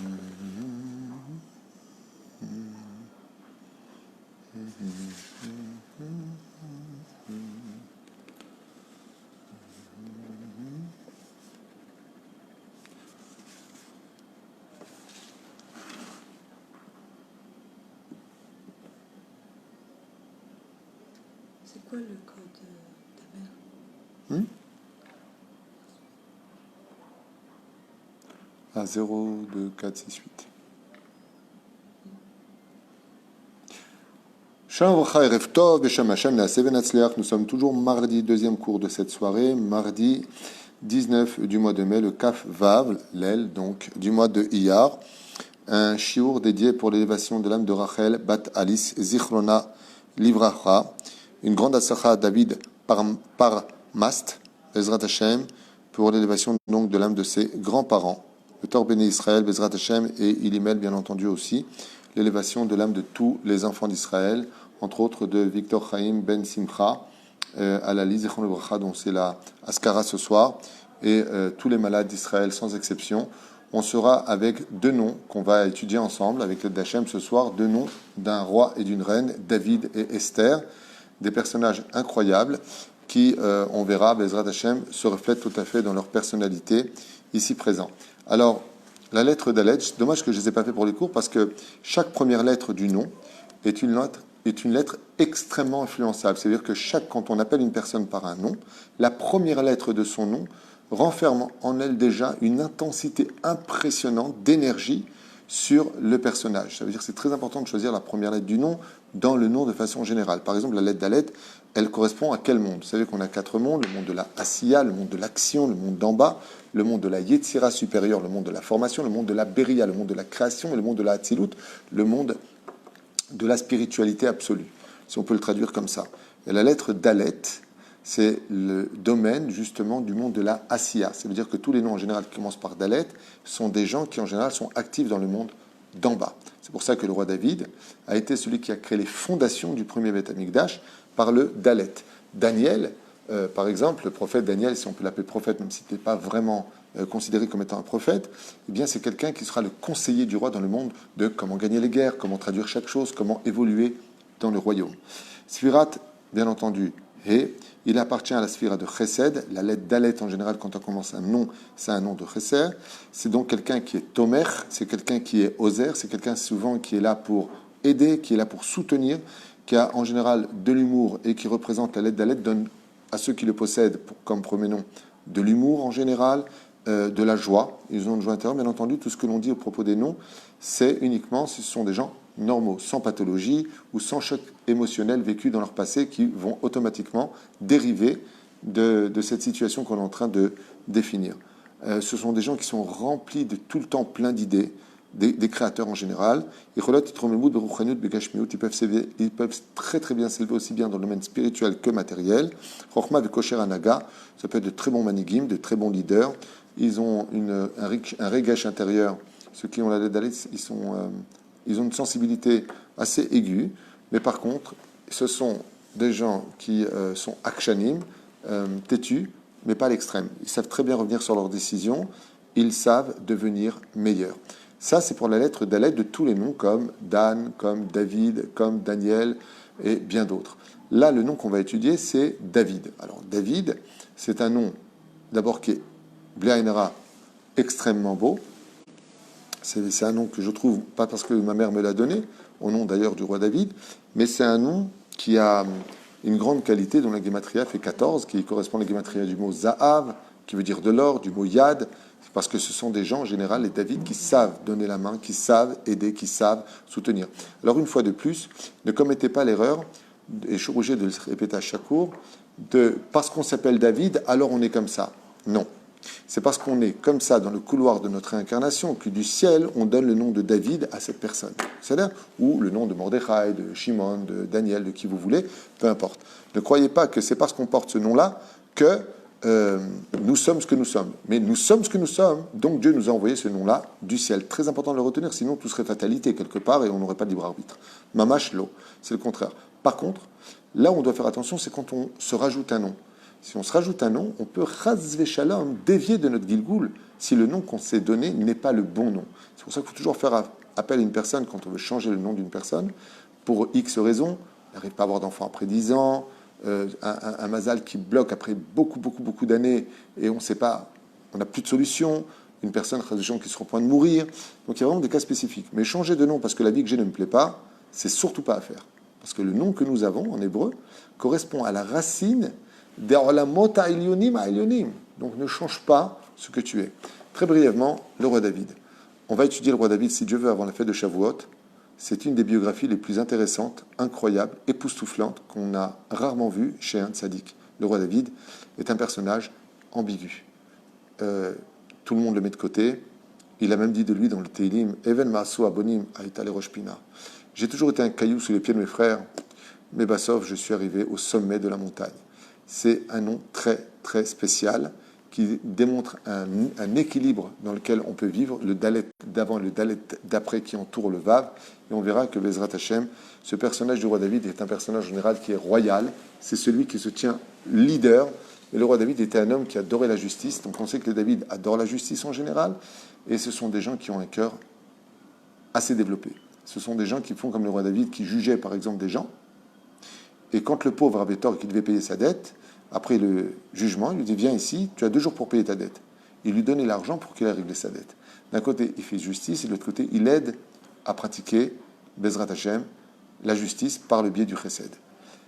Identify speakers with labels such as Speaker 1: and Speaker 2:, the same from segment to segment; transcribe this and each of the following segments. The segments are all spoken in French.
Speaker 1: C'est quoi le code ta mère?
Speaker 2: À 0, 2, 4, 6, 8. Shalom Vracha Erev Tov, Beshem Hashem, Naaseh Venatzliach. Nous sommes toujours mardi, deuxième cours de cette soirée, mardi 19 du mois de mai, le Kaf Vav, l'aile donc du mois de Iyar. Un shiur dédié pour l'élévation de l'âme de Rachel, Bat Alice, Zichrona Livracha. Une grande asacha David par Mast, Bezrat Hashem, pour l'élévation donc de l'âme de ses grands-parents. Le Tor Béné Israël, Bezrat Hashem, et Ilimel, bien entendu aussi, l'élévation de l'âme de tous les enfants d'Israël, entre autres de Victor Chaim Ben Simcha, à la Lise Zichron Livracha, dont c'est la Askara ce soir, et tous les malades d'Israël sans exception. On sera avec deux noms qu'on va étudier ensemble avec l'aide d'Hachem ce soir, deux noms d'un roi et d'une reine, David et Esther, des personnages incroyables qui, on verra, Bezrat Hashem, se reflètent tout à fait dans leur personnalité ici présent. Alors, la lettre d'Alet, c'est dommage que je ne les ai pas fait pour les cours parce que chaque première lettre du nom est une lettre extrêmement influençable. C'est-à-dire que quand on appelle une personne par un nom, la première lettre de son nom renferme en elle déjà une intensité impressionnante d'énergie sur le personnage. Ça veut dire que c'est très important de choisir la première lettre du nom dans le nom de façon générale. Par exemple, la lettre d'Alet, elle correspond à quel monde? Vous savez qu'on a 4 mondes, le monde de la Asiya, le monde de l'action, le monde d'en bas, le monde de la Yetzira supérieure, le monde de la formation, le monde de la Beria, le monde de la création, et le monde de la Hatzilut, le monde de la spiritualité absolue, si on peut le traduire comme ça. Et la lettre d'Alet, c'est le domaine justement du monde de la Asiya. Ça veut dire que tous les noms en général qui commencent par Dalet sont des gens qui en général sont actifs dans le monde d'en bas. C'est pour ça que le roi David a été celui qui a créé les fondations du premier Beth Amikdash par le Dalet. Daniel, par exemple, le prophète Daniel, si on peut l'appeler prophète, même s'il n'était pas vraiment considéré comme étant un prophète, eh bien c'est quelqu'un qui sera le conseiller du roi dans le monde de comment gagner les guerres, comment traduire chaque chose, comment évoluer dans le royaume. Sfirat, bien entendu, et il appartient à la sphira de Chesed. La lettre d'Alet, en général, quand on commence un nom, c'est un nom de Chesed. C'est donc quelqu'un qui est Tomer, c'est quelqu'un qui est Ozer, c'est quelqu'un souvent qui est là pour aider, qui est là pour soutenir, qui a en général de l'humour et qui représente la lettre d'Alet, donne à ceux qui le possèdent comme premier nom de l'humour en général, de la joie. Ils ont une joie intérieure. Bien entendu, tout ce que l'on dit au propos des noms, c'est uniquement si ce sont des gens normaux, sans pathologie ou sans choc émotionnel vécu dans leur passé qui vont automatiquement dériver de cette situation qu'on est en train de définir. Ce sont des gens qui sont remplis de tout le temps plein d'idées, des créateurs en général. Ils peuvent très très bien s'élever aussi bien dans le domaine spirituel que matériel. Chochma de Kosher Anaga, ça peut être de très bons manigim, de très bons leaders. Ils ont un regesh intérieur. Ceux qui ont la lettre d'Alet, ils ont une sensibilité assez aiguë, mais par contre, ce sont des gens qui sont akshanim, têtus, mais pas à l'extrême. Ils savent très bien revenir sur leurs décisions, ils savent devenir meilleurs. Ça, c'est pour la lettre d'Alet de tous les noms, comme Dan, comme David, comme Daniel, et bien d'autres. Là, le nom qu'on va étudier, c'est David. Alors, David, c'est un nom, d'abord, qui est Bliainera, extrêmement beau. C'est un nom que je trouve, pas parce que ma mère me l'a donné, au nom d'ailleurs du roi David, mais c'est un nom qui a une grande qualité dont la gematria fait 14, qui correspond à la gematria du mot Zahav, qui veut dire de l'or, du mot Yad, parce que ce sont des gens en général, les David, qui savent donner la main, qui savent aider, qui savent soutenir. Alors une fois de plus, ne commettez pas l'erreur, et je suis obligé de le répéter à chaque cours, parce qu'on s'appelle David, alors on est comme ça. Non. C'est parce qu'on est comme ça dans le couloir de notre réincarnation que du ciel, on donne le nom de David à cette personne. C'est-à-dire, ou le nom de Mordechai, de Shimon, de Daniel, de qui vous voulez, peu importe. Ne croyez pas que c'est parce qu'on porte ce nom-là que nous sommes ce que nous sommes. Mais nous sommes ce que nous sommes, donc Dieu nous a envoyé ce nom-là du ciel. Très important de le retenir, sinon tout serait fatalité quelque part et on n'aurait pas de libre arbitre. Mamash lo, c'est le contraire. Par contre, là où on doit faire attention, c'est quand on se rajoute un nom. Si on se rajoute un nom, on peut chas v'shalom dévier de notre gilgoul si le nom qu'on s'est donné n'est pas le bon nom. C'est pour ça qu'il faut toujours faire appel à une personne quand on veut changer le nom d'une personne. Pour X raisons, il n'arrive pas à avoir d'enfant après 10 ans, un mazal qui bloque après beaucoup d'années et on ne sait pas, on n'a plus de solution, une personne qui sera au point de mourir. Donc il y a vraiment des cas spécifiques. Mais changer de nom parce que la vie que j'ai ne me plaît pas, c'est surtout pas à faire. Parce que le nom que nous avons en hébreu correspond à la racine des olamot ha'ilyonim ha'ilyonim. Donc ne change pas ce que tu es. Très brièvement, le roi David. On va étudier le roi David, si Dieu veut, avant la fête de Shavuot. C'est une des biographies les plus intéressantes, incroyables, époustouflantes qu'on a rarement vues chez un tzaddik. Le roi David est un personnage ambigu. Tout le monde le met de côté. Il a même dit de lui dans le Teilim, Even Maasu Abonim Aïta le Rosh Pina. J'ai toujours été un caillou sous les pieds de mes frères, mais Bassov, je suis arrivé au sommet de la montagne. C'est un nom très spécial qui démontre un équilibre dans lequel on peut vivre, le Dalet d'avant et le Dalet d'après qui entoure le Vav. Et on verra que Bezrat Hashem, ce personnage du roi David est un personnage en général qui est royal. C'est celui qui se tient leader. Et le roi David était un homme qui adorait la justice. Donc on sait que les David adorent la justice en général. Et ce sont des gens qui ont un cœur assez développé. Ce sont des gens qui font comme le roi David, qui jugeait par exemple des gens. Et quand le pauvre avait tort et qu'il devait payer sa dette, après le jugement, il lui dit, viens ici, tu as 2 jours pour payer ta dette. Il lui donnait l'argent pour qu'il ait réglé sa dette. D'un côté, il fait justice, et de l'autre côté, il aide à pratiquer, Bezrat Hashem, la justice par le biais du chesed.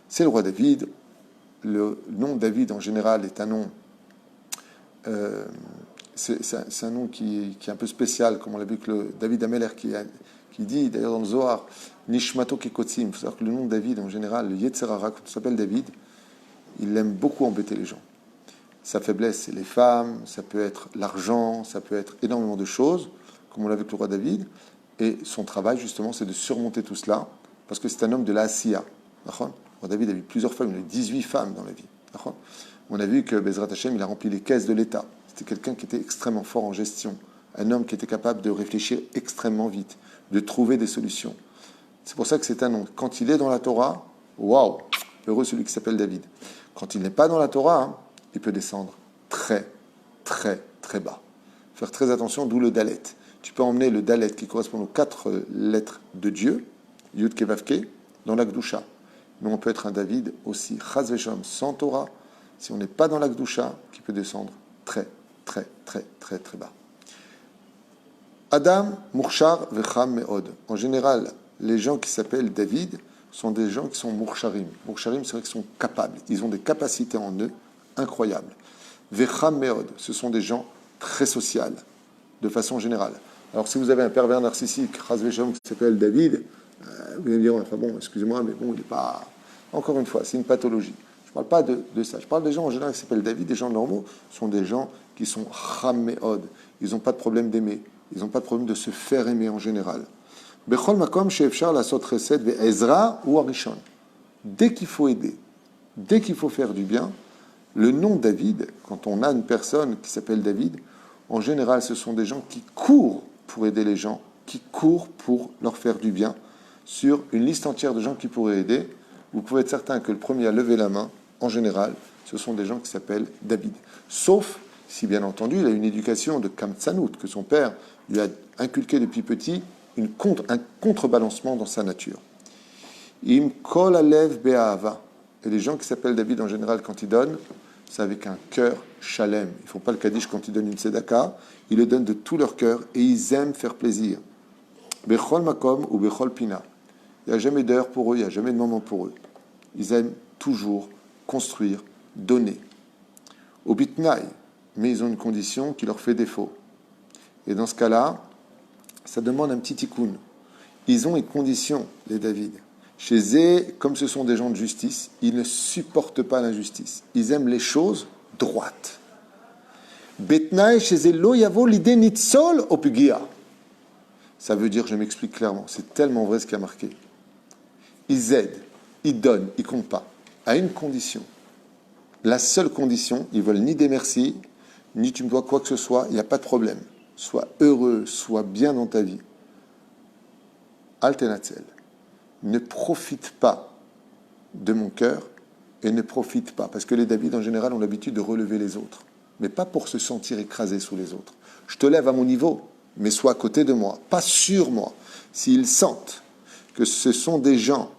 Speaker 2: C'est le roi David. Le nom David, en général, est un nom... c'est un nom qui est un peu spécial, comme on l'a vu que le David Ameller qui dit, d'ailleurs dans le Zohar, Nishmato Kekotzim. Il faut savoir que le nom de David, en général, le Yetzerara, quand il s'appelle David, il aime beaucoup embêter les gens. Sa faiblesse, c'est les femmes, ça peut être l'argent, ça peut être énormément de choses, comme on l'a vu avec le roi David. Et son travail, justement, c'est de surmonter tout cela, parce que c'est un homme de la Asiya. Le roi David a eu plusieurs femmes, il a eu 18 femmes dans la vie. On a vu que Bezrat Hashem, il a rempli les caisses de l'État. C'était quelqu'un qui était extrêmement fort en gestion, un homme qui était capable de réfléchir extrêmement vite, de trouver des solutions. C'est pour ça que c'est un nom. Quand il est dans la Torah, waouh, heureux celui qui s'appelle David. Quand il n'est pas dans la Torah, il peut descendre très bas. Faire très attention, d'où le Dalet. Tu peux emmener le Dalet qui correspond aux 4 lettres de Dieu, Yud Ke Vav Ke, dans la Gdusha. Mais on peut être un David aussi, Chaz Vesham, sans Torah, si on n'est pas dans la Gdusha, qui peut descendre très bas. Adam, Murshar, Vecham, Meod. En général, les gens qui s'appellent David sont des gens qui sont Mursharim. Mursharim, c'est vrai qu'ils sont capables. Ils ont des capacités en eux incroyables. Vecham, Meod, ce sont des gens très sociaux, de façon générale. Alors, si vous avez un pervers narcissique, Chaz Vesham, qui s'appelle David, vous allez me dire, enfin bon, excusez-moi, mais bon, il n'est pas... Encore une fois, c'est une pathologie. Je ne parle pas de ça. Je parle des gens en général qui s'appellent David. Des gens normaux sont des gens qui sont Cham Meod. Ils n'ont pas de problème d'aimer. Ils n'ont pas de problème de se faire aimer en général. Bechol makom she'efshar lasot chesed ve'ezra ou arishon. Dès qu'il faut aider, dès qu'il faut faire du bien, le nom David, quand on a une personne qui s'appelle David, en général, ce sont des gens qui courent pour aider les gens, qui courent pour leur faire du bien. Sur une liste entière de gens qui pourraient aider, vous pouvez être certain que le premier à lever la main, en général, ce sont des gens qui s'appellent David. Sauf si, bien entendu, il a une éducation de Kamtsanout, que son père lui a inculqué depuis petit, un contrebalancement dans sa nature. Im kol alev be'ahava. Et les gens qui s'appellent David, en général, quand ils donnent, c'est avec un cœur shalem. Ils ne font pas le kaddish quand ils donnent une tzedaka, ils le donnent de tout leur cœur et ils aiment faire plaisir. Bechol makom ou bechol pina. Il n'y a jamais d'heure pour eux, il n'y a jamais de moment pour eux. Ils aiment toujours construire, donner. Au bitnaï, mais ils ont une condition qui leur fait défaut. Et dans ce cas-là, ça demande un petit tikkun. Ils ont une condition, les David. Chez eux, comme ce sont des gens de justice, ils ne supportent pas l'injustice. Ils aiment les choses droites. Betnaï, chez eux, lo yavo l'idée nitzol opugia. Ça veut dire, je m'explique clairement, c'est tellement vrai ce qui a marqué. Ils aident, ils donnent, ils ne comptent pas. À une condition. La seule condition, ils veulent ni des merci, ni tu me dois quoi que ce soit, il n'y a pas de problème. Sois heureux, sois bien dans ta vie. Altenatzel. Ne profite pas de mon cœur et ne profite pas. Parce que les David, en général, ont l'habitude de relever les autres. Mais pas pour se sentir écrasé sous les autres. Je te lève à mon niveau, mais sois à côté de moi, pas sur moi. S'ils sentent que ce sont des gens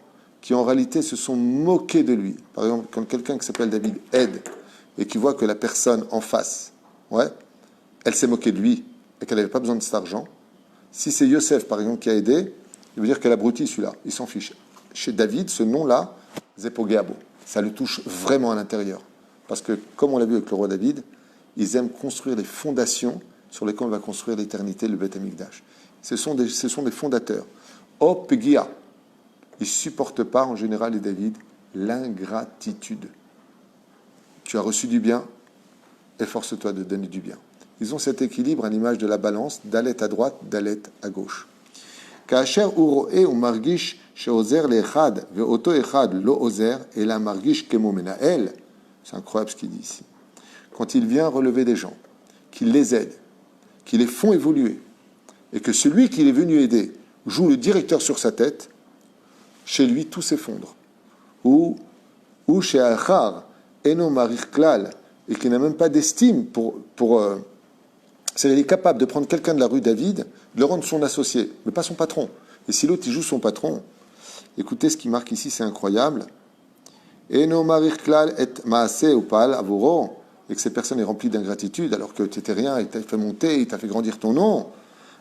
Speaker 2: qui, en réalité, se sont moqués de lui. Par exemple, quand quelqu'un qui s'appelle David aide et qui voit que la personne en face, elle s'est moquée de lui et qu'elle n'avait pas besoin de cet argent, si c'est Yosef, par exemple, qui a aidé, il veut dire qu'elle abrutit celui-là. Il s'en fiche. Chez David, ce nom-là, Zepogéabo, ça le touche vraiment à l'intérieur. Parce que, comme on l'a vu avec le roi David, ils aiment construire les fondations sur lesquelles on va construire l'éternité, le Beth Amikdash. Ce sont des fondateurs. Oh, Pegia, ils ne supportent pas, en général, les David, l'ingratitude. Tu as reçu du bien, efforce-toi de donner du bien. Ils ont cet équilibre à l'image de la balance, d'alet à droite, d'alet à gauche. כאשר הוא רואה ומרגיש שעוזר לאחד ואותו אחד לא עוזר, אלא מרגיש כמו מנהל, c'est incroyable ce qu'il dit ici. Quand il vient relever des gens, qu'il les aide, qu'ils les font évoluer, et que celui qui est venu aider joue le directeur sur sa tête, chez lui tout s'effondre. Ou chez Achar, Eno Marich Klal, et qui n'a même pas d'estime c'est-à-dire, il est capable de prendre quelqu'un de la rue David, de le rendre son associé, mais pas son patron. Et si l'autre, il joue son patron, écoutez ce qui marque ici, c'est incroyable. Eno marich klal et maase upal avuro, et que cette personne est remplie d'ingratitude, alors que tu n'étais rien, il t'a fait monter, il t'a fait grandir ton nom.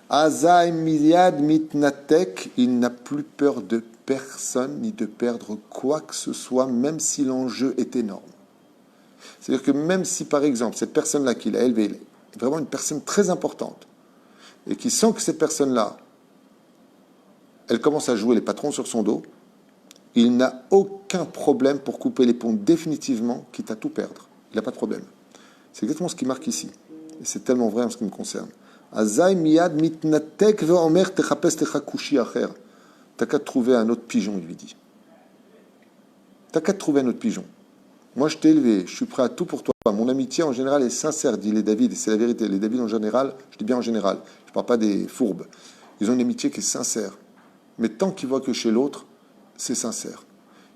Speaker 2: Azaim miliad mitnatek, il n'a plus peur de personne, ni de perdre quoi que ce soit, même si l'enjeu est énorme. C'est-à-dire que même si, par exemple, cette personne-là qu'il a élevée, vraiment une personne très importante, et qui sent que cette personne-là, elle commence à jouer les patrons sur son dos, il n'a aucun problème pour couper les ponts définitivement, quitte à tout perdre. Il n'a pas de problème. C'est exactement ce qui marque ici. Et c'est tellement vrai en ce qui me concerne. Azai miyad mitnatek ve'omer techapes techakushi acher. T'as qu'à trouver un autre pigeon, il lui dit. T'as qu'à trouver un autre pigeon. Moi, je t'ai élevé, je suis prêt à tout pour toi. Mon amitié, en général, est sincère, dit les David, et c'est la vérité. Les David, en général, je dis bien en général, je ne parle pas des fourbes. Ils ont une amitié qui est sincère. Mais tant qu'ils voient que chez l'autre, c'est sincère.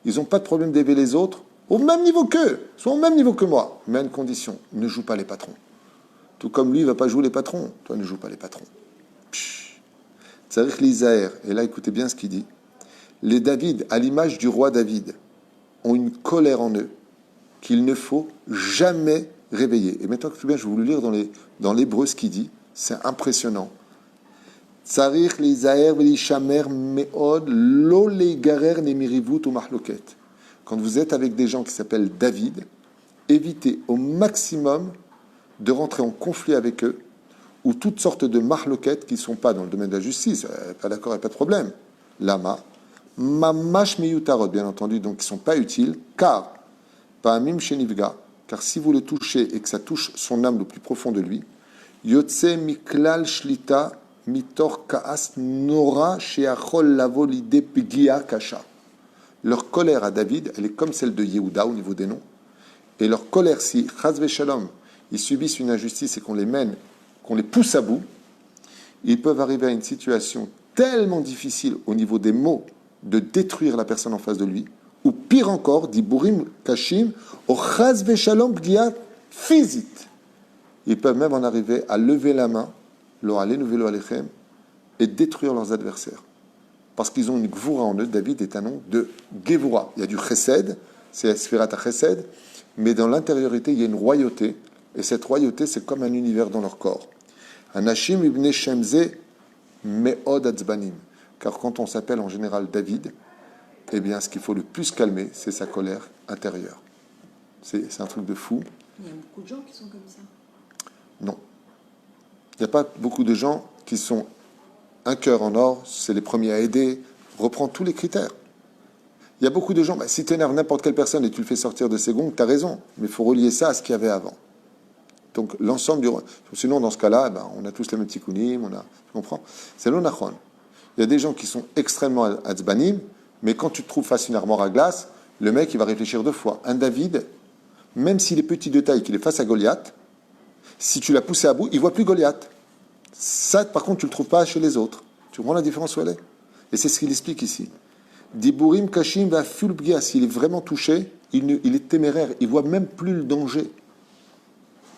Speaker 2: Ils n'ont pas de problème d'élever les autres au même niveau qu'eux, soit au même niveau que moi. Mais à une condition, ne joue pas les patrons. Tout comme lui, il ne va pas jouer les patrons. Toi, ne joue pas les patrons. Tsarich l'Isaër, et là, écoutez bien ce qu'il dit. Les David, à l'image du roi David, ont une colère en eux qu'il ne faut jamais réveiller. Et maintenant, écoutez bien, je vais vous le lire dans l'hébreu ce qu'il dit. C'est impressionnant. Tsarich l'Isaër v'lishamer me'od lo leigarer nemirivut ou mahloket. Quand vous êtes avec des gens qui s'appellent David, évitez au maximum de rentrer en conflit avec eux ou toutes sortes de mahloket qui ne sont pas dans le domaine de la justice. Pas d'accord, il n'y a pas de problème. Lama. Mamash meyutarot, bien entendu, donc qui ne sont pas utiles, car Pa'amim shenivga, car si vous le touchez et que ça touche son âme le plus profond de lui, Yotse miklal shlita mitor kaas nora sheachol lavo lide pegia kasha. Leur colère à David, elle est comme celle de Yehuda au niveau des noms. Et leur colère, si chaz veshalom, ils subissent une injustice et qu'on les mène, qu'on les pousse à bout, ils peuvent arriver à une situation tellement difficile au niveau des mots de détruire la personne en face de lui, ou pire encore, dit Burim Kashim, au chaz veshalom pgia physique. Ils peuvent même en arriver à lever la main, lo alenu velo alechem, et détruire leurs adversaires. Parce qu'ils ont une gvoura en eux. David est un nom de Gevura. Il y a du chesed, c'est la Sfirat HaChesed, mais dans l'intériorité, il y a une royauté, et cette royauté, c'est comme un univers dans leur corps. Anashim ibn Shemze me'od atzbanim. Car quand on s'appelle en général David, eh bien, ce qu'il faut le plus calmer, c'est sa colère intérieure. C'est un truc de fou.
Speaker 1: Il y a beaucoup de gens qui sont comme ça.
Speaker 2: Non. Il n'y a pas beaucoup de gens qui sont un cœur en or, c'est les premiers à aider, reprend tous les critères. Il y a beaucoup de gens, si tu énerves n'importe quelle personne et tu le fais sortir de ses gonds, tu as raison, mais il faut relier ça à ce qu'il y avait avant. Donc l'ensemble du... Sinon, dans ce cas-là, on a tous les mêmes tikkunim, tu comprends? C'est l'onachon. Il y a des gens qui sont extrêmement atzbanim, mais quand tu te trouves face à une armoire à glace, le mec, il va réfléchir deux fois. Un David, même s'il est petit de taille, qu'il est face à Goliath, si tu l'as poussé à bout, il ne voit plus Goliath. Ça, par contre, tu ne le trouves pas chez les autres. Tu comprends la différence où elle est? Et c'est ce qu'il explique ici. Diburim kashim va fulbgia, s'il est vraiment touché, il est téméraire, il voit même plus le danger.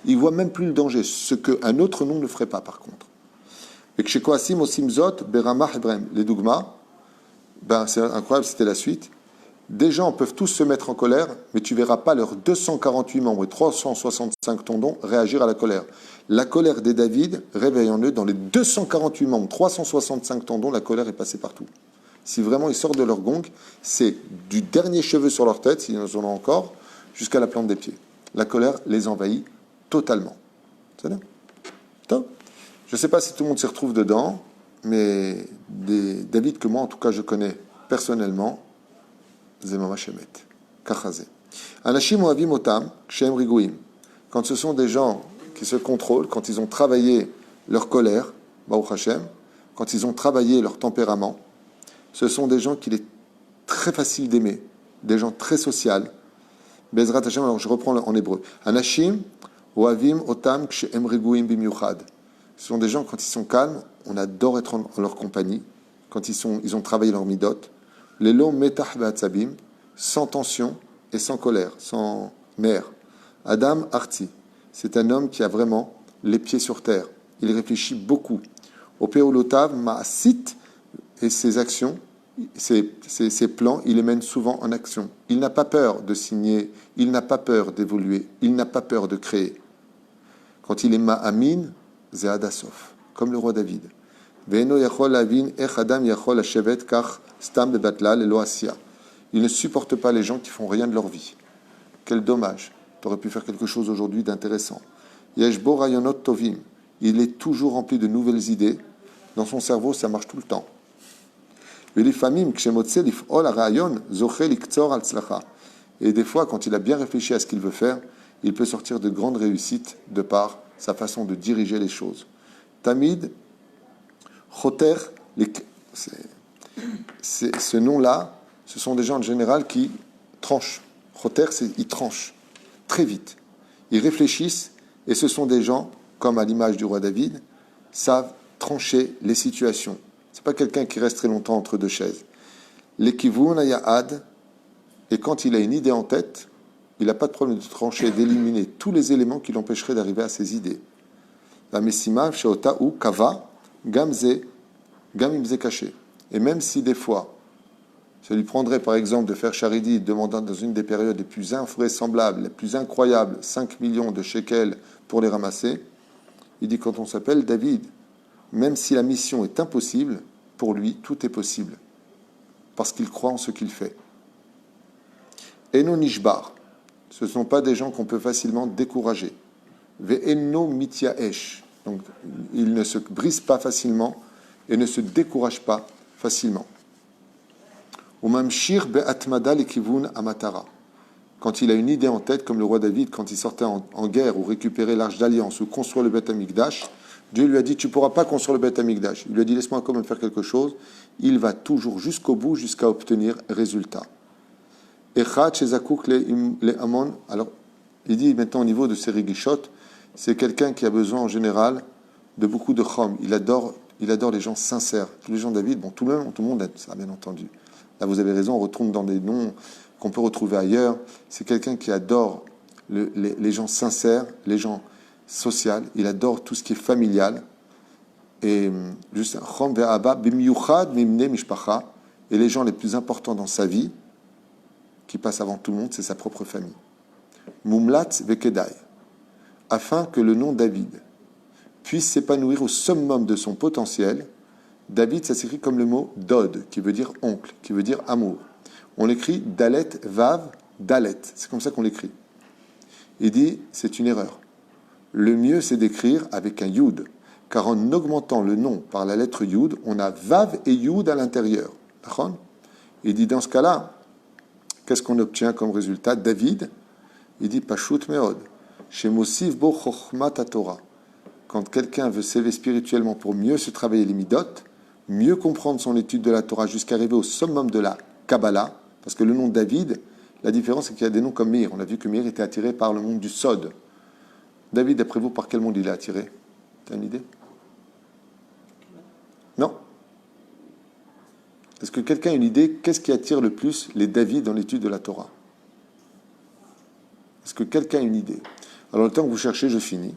Speaker 2: Il voit même plus le danger, ce qu'un autre nom ne ferait pas par contre. Et que chez Koasim, Osimzot, Beramah, Ibrahim, les Dougmas, ben c'est incroyable, c'était la suite. Des gens peuvent tous se mettre en colère, mais tu verras pas leurs 248 membres et 365 tendons réagir à la colère. La colère des David réveille en eux, dans les 248 membres, 365 tendons, la colère est passée partout. Si vraiment ils sortent de leur gong, c'est du dernier cheveu sur leur tête, s'ils en ont encore, jusqu'à la plante des pieds. La colère les envahit totalement. C'est bien. Top. Je ne sais pas si tout le monde s'y retrouve dedans, mais des David que moi, en tout cas, je connais personnellement, Zemama Shemet, Kachazé. Anashim Oavim Otam, Kshem Rigouim. Quand ce sont des gens qui se contrôlent, quand ils ont travaillé leur colère, Baruch Hashem, quand ils ont travaillé leur tempérament, ce sont des gens qu'il est très facile d'aimer, des gens très sociaux. Bezrat Hashem, alors je reprends en hébreu. Anashim Oavim Otam, Kshem Rigouim Bimyuchad. Ce sont des gens, quand ils sont calmes, on adore être en leur compagnie, quand ils ont travaillé leur midot. Les lots metah be'atzabim, sans tension et sans colère, sans mer. Adam Arti, c'est un homme qui a vraiment les pieds sur terre. Il réfléchit beaucoup. Au Peolotav, Ma'asit, et ses actions, ses plans, il les mène souvent en action. Il n'a pas peur de signer, il n'a pas peur d'évoluer, il n'a pas peur de créer. Quand il est Ma'amin, Zéadasof, comme le roi David. Il ne supporte pas les gens qui font rien de leur vie. Quel dommage. Tu aurais pu faire quelque chose aujourd'hui d'intéressant. Yeshbo rayonot tovim. Il est toujours rempli de nouvelles idées. Dans son cerveau, ça marche tout le temps. Et des fois, quand il a bien réfléchi à ce qu'il veut faire, il peut sortir de grandes réussites de par sa façon de diriger les choses. Tamid, Choter, ce nom-là, ce sont des gens en général qui tranchent. Choter, ils tranchent très vite. Ils réfléchissent et ce sont des gens, comme à l'image du roi David, savent trancher les situations. Ce n'est pas quelqu'un qui reste très longtemps entre deux chaises. L'ekivun ayahad, et quand il a une idée en tête, il n'a pas de problème de trancher, d'éliminer tous les éléments qui l'empêcheraient d'arriver à ses idées. La messima, sheota ou kava, gamze, gamimze caché. Et même si des fois, ça lui prendrait par exemple de faire charidi, demandant dans une des périodes les plus invraisemblables, les plus incroyables, 5 millions de shekels pour les ramasser, il dit quand on s'appelle David, même si la mission est impossible, pour lui, tout est possible. Parce qu'il croit en ce qu'il fait. Eno nishbar, ce ne sont pas des gens qu'on peut facilement décourager. Ve'eno mityaesh, donc ils ne se brisent pas facilement et ne se découragent pas facilement. Umamshir be'atmada lekivun amatara. Quand il a une idée en tête, comme le roi David, quand il sortait en guerre ou récupérer l'arche d'alliance ou construire le Beth Amikdash, Dieu lui a dit, tu ne pourras pas construire le Beth Amikdash. Il lui a dit, laisse-moi quand même faire quelque chose. Il va toujours jusqu'au bout, jusqu'à obtenir résultat. Echad shezakouk le amon. Alors, il dit maintenant au niveau de ses régishot, c'est quelqu'un qui a besoin en général de beaucoup de chom. Il adore les gens sincères. Tous les gens David, bon, tout le monde aime ça, bien entendu. Là, vous avez raison, on retrouve dans des noms qu'on peut retrouver ailleurs. C'est quelqu'un qui adore les gens sincères, les gens sociaux. Il adore tout ce qui est familial. Et juste chom ve'aba bimyuchad mimne mishpacha. Et les gens les plus importants dans sa vie, qui passent avant tout le monde, c'est sa propre famille. Mumlat vekedai. Afin que le nom David puisse s'épanouir au summum de son potentiel. David, ça s'écrit comme le mot Dod, qui veut dire oncle, qui veut dire amour. On l'écrit Dalet, Vav, Dalet. C'est comme ça qu'on l'écrit. Il dit, c'est une erreur. Le mieux, c'est d'écrire avec un Yud, car en augmentant le nom par la lettre Yud, on a Vav et Yud à l'intérieur. Il dit, dans ce cas-là, qu'est-ce qu'on obtient comme résultat? David, il dit, Pashut Meod, Shemosif Bo Chochmat Torah. Quand quelqu'un veut s'élever spirituellement pour mieux se travailler les midot, mieux comprendre son étude de la Torah jusqu'à arriver au summum de la Kabbalah, parce que le nom David, la différence c'est qu'il y a des noms comme Meir. On a vu que Meir était attiré par le monde du Sod. David, d'après vous, par quel monde il est attiré? Tu as une idée? Non? Est-ce que quelqu'un a une idée? Qu'est-ce qui attire le plus les David dans l'étude de la Torah? Est-ce que quelqu'un a une idée? Alors, le temps que vous cherchez, je finis.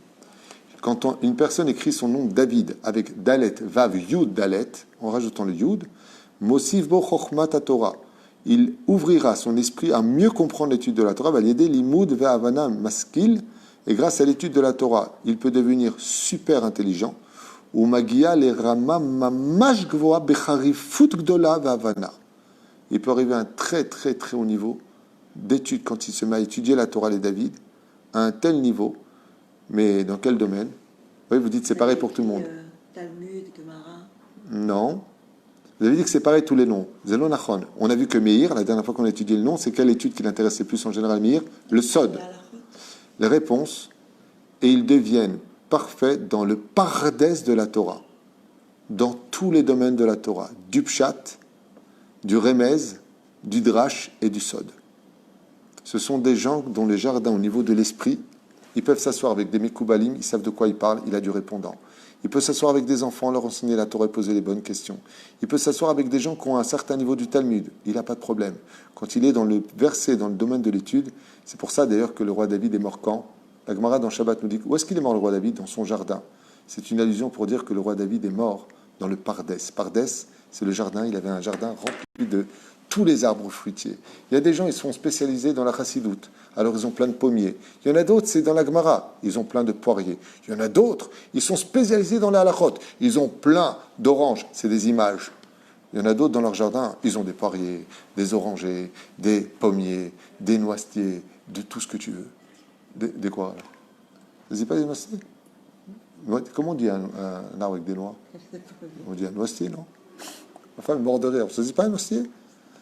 Speaker 2: Quand une personne écrit son nom David avec Dalet, Vav, Yud, Dalet, en rajoutant le Yud, Mosif bo chokhmat Torah, il ouvrira son esprit à mieux comprendre l'étude de la Torah, va l'aider l'imoud ve'avana maskil, et grâce à l'étude de la Torah, il peut devenir super intelligent. Ou magia le rama mamash gvoa becharifut gdola ve'avana. Il peut arriver à un très très très haut niveau d'étude quand il se met à étudier la Torah, les David, à un tel niveau. Mais dans quel domaine? Oui, vous dites c'est pareil pour tout le monde.
Speaker 1: Talmud, Gemara.
Speaker 2: Non. Vous avez dit que c'est pareil tous les noms. Zelon Achon. On a vu que Meir, la dernière fois qu'on a étudié le nom, c'est quelle étude qui l'intéressait plus en général Meir? Le Sod. Les réponses. Et ils deviennent parfaits dans le pardès de la Torah. Dans tous les domaines de la Torah. Du Pshat, du Remez, du Drash et du Sod. Ce sont des gens dont les jardins au niveau de l'esprit, ils peuvent s'asseoir avec des Mekoubalim, ils savent de quoi ils parlent, il a du répondant. Il peut s'asseoir avec des enfants, leur enseigner la Torah et poser les bonnes questions. Il peut s'asseoir avec des gens qui ont un certain niveau du Talmud, il n'a pas de problème. Quand il est dans le verset, dans le domaine de l'étude, c'est pour ça d'ailleurs que le roi David est mort quand? La Gemara dans Shabbat nous dit, où est-ce qu'il est mort le roi David? Dans son jardin. C'est une allusion pour dire que le roi David est mort dans le Pardès. Pardès, c'est le jardin, il avait un jardin rempli de tous les arbres fruitiers. Il y a des gens, ils sont spécialisés dans la chassidoute. Alors, ils ont plein de pommiers. Il y en a d'autres, c'est dans la Gemara. Ils ont plein de poiriers. Il y en a d'autres, ils sont spécialisés dans la halachot. Ils ont plein d'oranges. C'est des images. Il y en a d'autres dans leur jardin. Ils ont des poiriers, des orangers, des pommiers, des noisetiers, de tout ce que tu veux. Des quoi, alors? Vas-y, pas des noisetiers? Comment on dit un arbre avec des noix? On dit un noisetier, non? Ma femme est morte de rire. Ça ne dit pas un noisetier?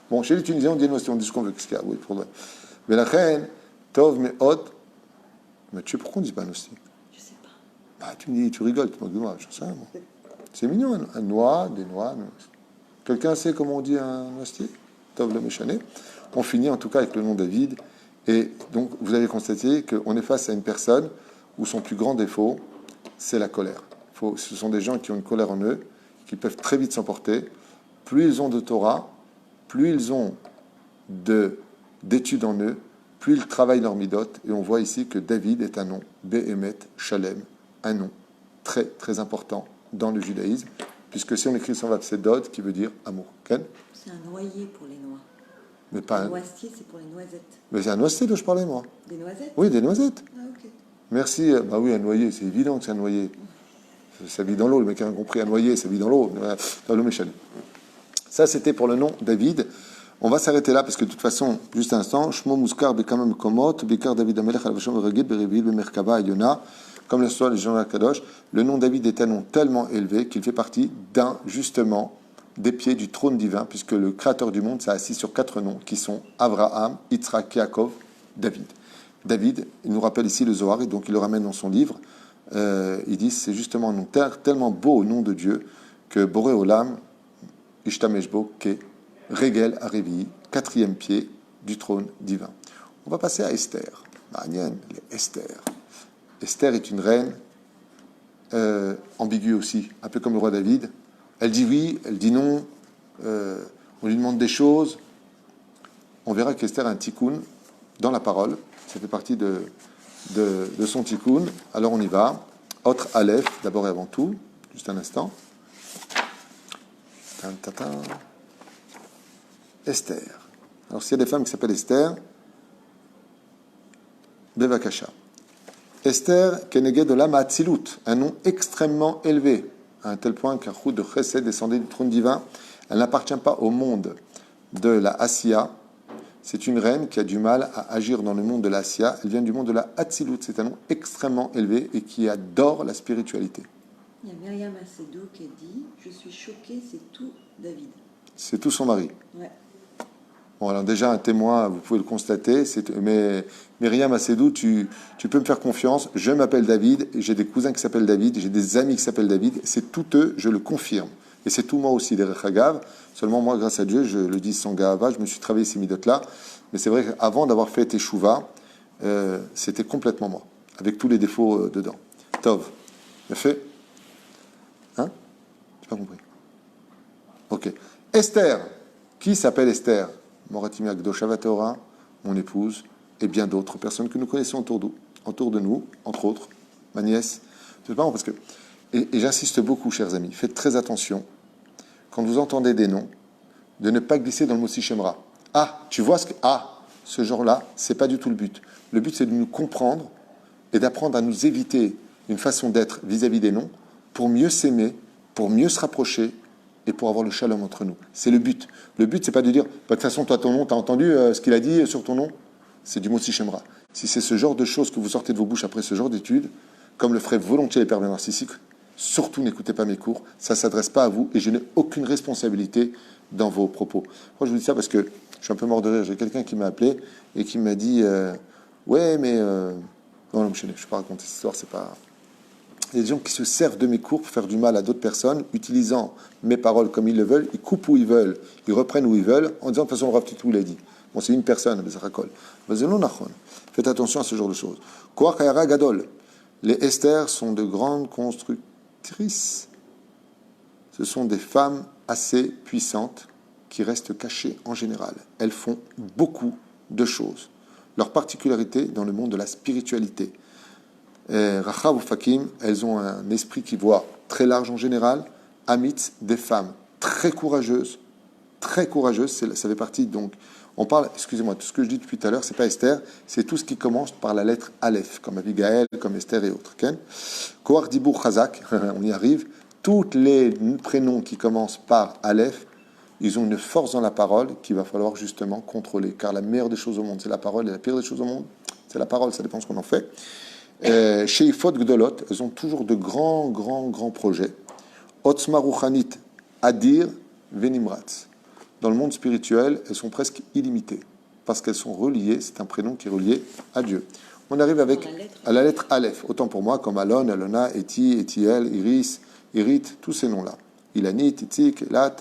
Speaker 2: Bon, chez les Tunisiens, on dit noisetier, on dit ce qu'on veut. Qu'est-ce qu'il y a? Oui, pour le... Mais la reine, Tov, mais Hot. Mais tu sais pourquoi on ne dit pas noisetier?
Speaker 1: Je sais pas.
Speaker 2: Bah, tu me dis, tu rigoles, tu te moques de moi. Je sais, moi. C'est mignon, un noix, des noix. Quelqu'un sait comment on dit un noisetier? Tov le méchané. On finit en tout cas avec le nom David. Et donc, vous avez constaté qu'on est face à une personne où son plus grand défaut, c'est la colère. Ce sont des gens qui ont une colère en eux, qui peuvent très vite s'emporter. Plus ils ont de Torah, plus ils ont d'études en eux, plus ils travaillent leur midote. Et on voit ici que David est un nom, Behemet, Shalem, un nom très très important dans le judaïsme, puisque si on écrit son vav, c'est Dod, qui veut dire amour. Ken?
Speaker 1: C'est un noyer pour les noix.
Speaker 2: Mais pas
Speaker 1: un noisetier, c'est pour les noisettes.
Speaker 2: Mais c'est un noisetier dont je parlais, moi.
Speaker 1: Des noisettes?
Speaker 2: Oui, des noisettes.
Speaker 1: Ah, ok.
Speaker 2: Merci. Bah oui, un noyer, c'est évident que c'est un noyer. Ça vit dans l'eau, le mec a compris, un noyer, ça vit dans l'eau. Dans l'eau méchante. Ça, c'était pour le nom David. On va s'arrêter là, parce que de toute façon, juste un instant, Shmo Muskar Bekam Komot, Bekar David Amelech Alvashom Regid Berevil Bemerkava Yona, comme le soir les gens de la Kadosh, le nom David est un nom tellement élevé qu'il fait partie d'un, justement, des pieds du trône divin, puisque le créateur du monde s'est assis sur 4 noms, qui sont Abraham, Yitzhak, Yaakov, David. David, il nous rappelle ici le Zohar, et donc il le ramène dans son livre. Il dit, c'est justement un nom tellement beau au nom de Dieu, que Boré Olam, Ishtameshbo, Ke, Regel Arevi, 4e pied du trône divin. On va passer à Esther. Esther. Esther est une reine ambiguë aussi, un peu comme le roi David. Elle dit oui, elle dit non, on lui demande des choses. On verra qu'Esther a un tikkun dans la parole, ça fait partie de son tikkun. Alors on y va. Autre Aleph, d'abord et avant tout, juste un instant. Esther. Alors s'il y a des femmes qui s'appellent Esther, Bevakasha. Esther, Keneged de l'âme Atzilut, un nom extrêmement élevé, à un tel point qu'un route de Chesed descendait du trône divin. Elle n'appartient pas au monde de la Asiya. C'est une reine qui a du mal à agir dans le monde de la Asiya. Elle vient du monde de la Atzilut. C'est un nom extrêmement élevé et qui adore la spiritualité.
Speaker 1: Il y a Myriam Assedou qui dit « Je suis choquée, c'est tout David ».
Speaker 2: C'est tout son mari.
Speaker 1: Ouais.
Speaker 2: Bon, alors déjà, un témoin, vous pouvez le constater, mais Myriam Assedou, tu peux me faire confiance, je m'appelle David, j'ai des cousins qui s'appellent David, j'ai des amis qui s'appellent David, c'est tout eux, je le confirme. Et c'est tout moi aussi, des Rechagav. Seulement moi, grâce à Dieu, je le dis sans gava, je me suis travaillé ces midotes-là. Mais c'est vrai qu'avant d'avoir fait Teshuva, c'était complètement moi, avec tous les défauts dedans. Tov, bien fait? Hein? J'ai pas compris. Ok. Esther. Qui s'appelle Esther? Moratimi Akdosha Vatora, mon épouse, et bien d'autres personnes que nous connaissons autour de nous, entre autres, ma nièce. C'est marrant parce que, et j'insiste beaucoup, chers amis, faites très attention, quand vous entendez des noms, de ne pas glisser dans le mot Sichemra. Ah, tu vois ce genre-là, c'est pas du tout le but. Le but, c'est de nous comprendre et d'apprendre à nous éviter une façon d'être vis-à-vis des noms pour mieux s'aimer, pour mieux se rapprocher et pour avoir le shalom entre nous. C'est le but. Le but, c'est pas de dire, de toute façon, toi, ton nom, t'as entendu ce qu'il a dit sur ton nom? C'est du mot Sichemra. Si c'est ce genre de choses que vous sortez de vos bouches après ce genre d'études, comme le feraient volontiers les pervers narcissiques, surtout n'écoutez pas mes cours, ça ne s'adresse pas à vous et je n'ai aucune responsabilité dans vos propos. Moi, je vous dis ça parce que je suis un peu mort de rire. J'ai quelqu'un qui m'a appelé et qui m'a dit ouais, mais non, je ne vais pas raconter cette histoire, c'est pas. Il y a des gens qui se servent de mes cours pour faire du mal à d'autres personnes, utilisant mes paroles comme ils le veulent, ils coupent où ils veulent, ils reprennent où ils veulent, en disant de toute façon, le Rav Titou l'a dit. Bon, c'est une personne, mais ça racole. Faites attention à ce genre de choses. Koach Hayara Gadol. Les Esther sont de grandes constructrices. Ce sont des femmes assez puissantes qui restent cachées en général. Elles font beaucoup de choses. Leur particularité dans le monde de la spiritualité. Rachav ou Fakim, elles ont un esprit qui voit très large en général. Amit, des femmes très courageuses. Très courageuses, ça fait partie donc. On parle, excusez-moi, tout ce que je dis depuis tout à l'heure, c'est pas Esther, c'est tout ce qui commence par la lettre Aleph, comme Abigail, comme Esther et autres. Koach Dibur Chazak, on y arrive. Tous les prénoms qui commencent par Aleph, ils ont une force dans la parole qu'il va falloir justement contrôler. Car la meilleure des choses au monde, c'est la parole, et la pire des choses au monde, c'est la parole, ça dépend ce qu'on en fait. Chez Ifod Gdolot, elles ont toujours de grands projets. Otzma Ruchanit, Adir, Venimratz. Dans le monde spirituel, elles sont presque illimitées, parce qu'elles sont reliées, c'est un prénom qui est relié à Dieu. On arrive à la lettre Aleph, autant pour moi comme Alon, Alona, Eti, Etiel, Iris, Irit, tous ces noms-là. Ilanit, Itzik, Elat,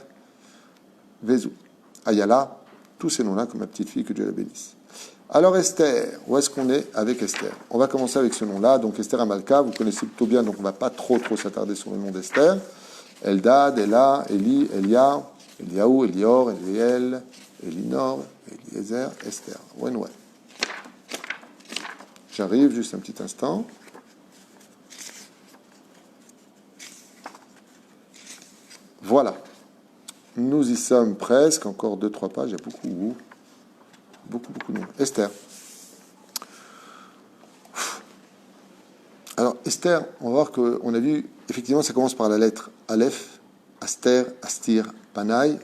Speaker 2: Vezou, Ayala, tous ces noms-là comme ma petite fille, que Dieu la bénisse. Alors Esther, où est-ce qu'on est avec Esther? On va commencer avec ce nom-là, donc Esther Amalka, vous connaissez plutôt bien, donc on ne va pas trop s'attarder sur le nom d'Esther. Eldad, Ella, Eli, Elia, Eliaou, Elior, Eliel, Elinor, Eliezer, Esther. Ouais. J'arrive, juste un petit instant. Voilà. Nous y sommes presque, encore 2-3 pages, il y a beaucoup de noms. Esther. Alors, Esther, on va voir qu'on a vu, effectivement, ça commence par la lettre Aleph, Aster, Astir, Panaï.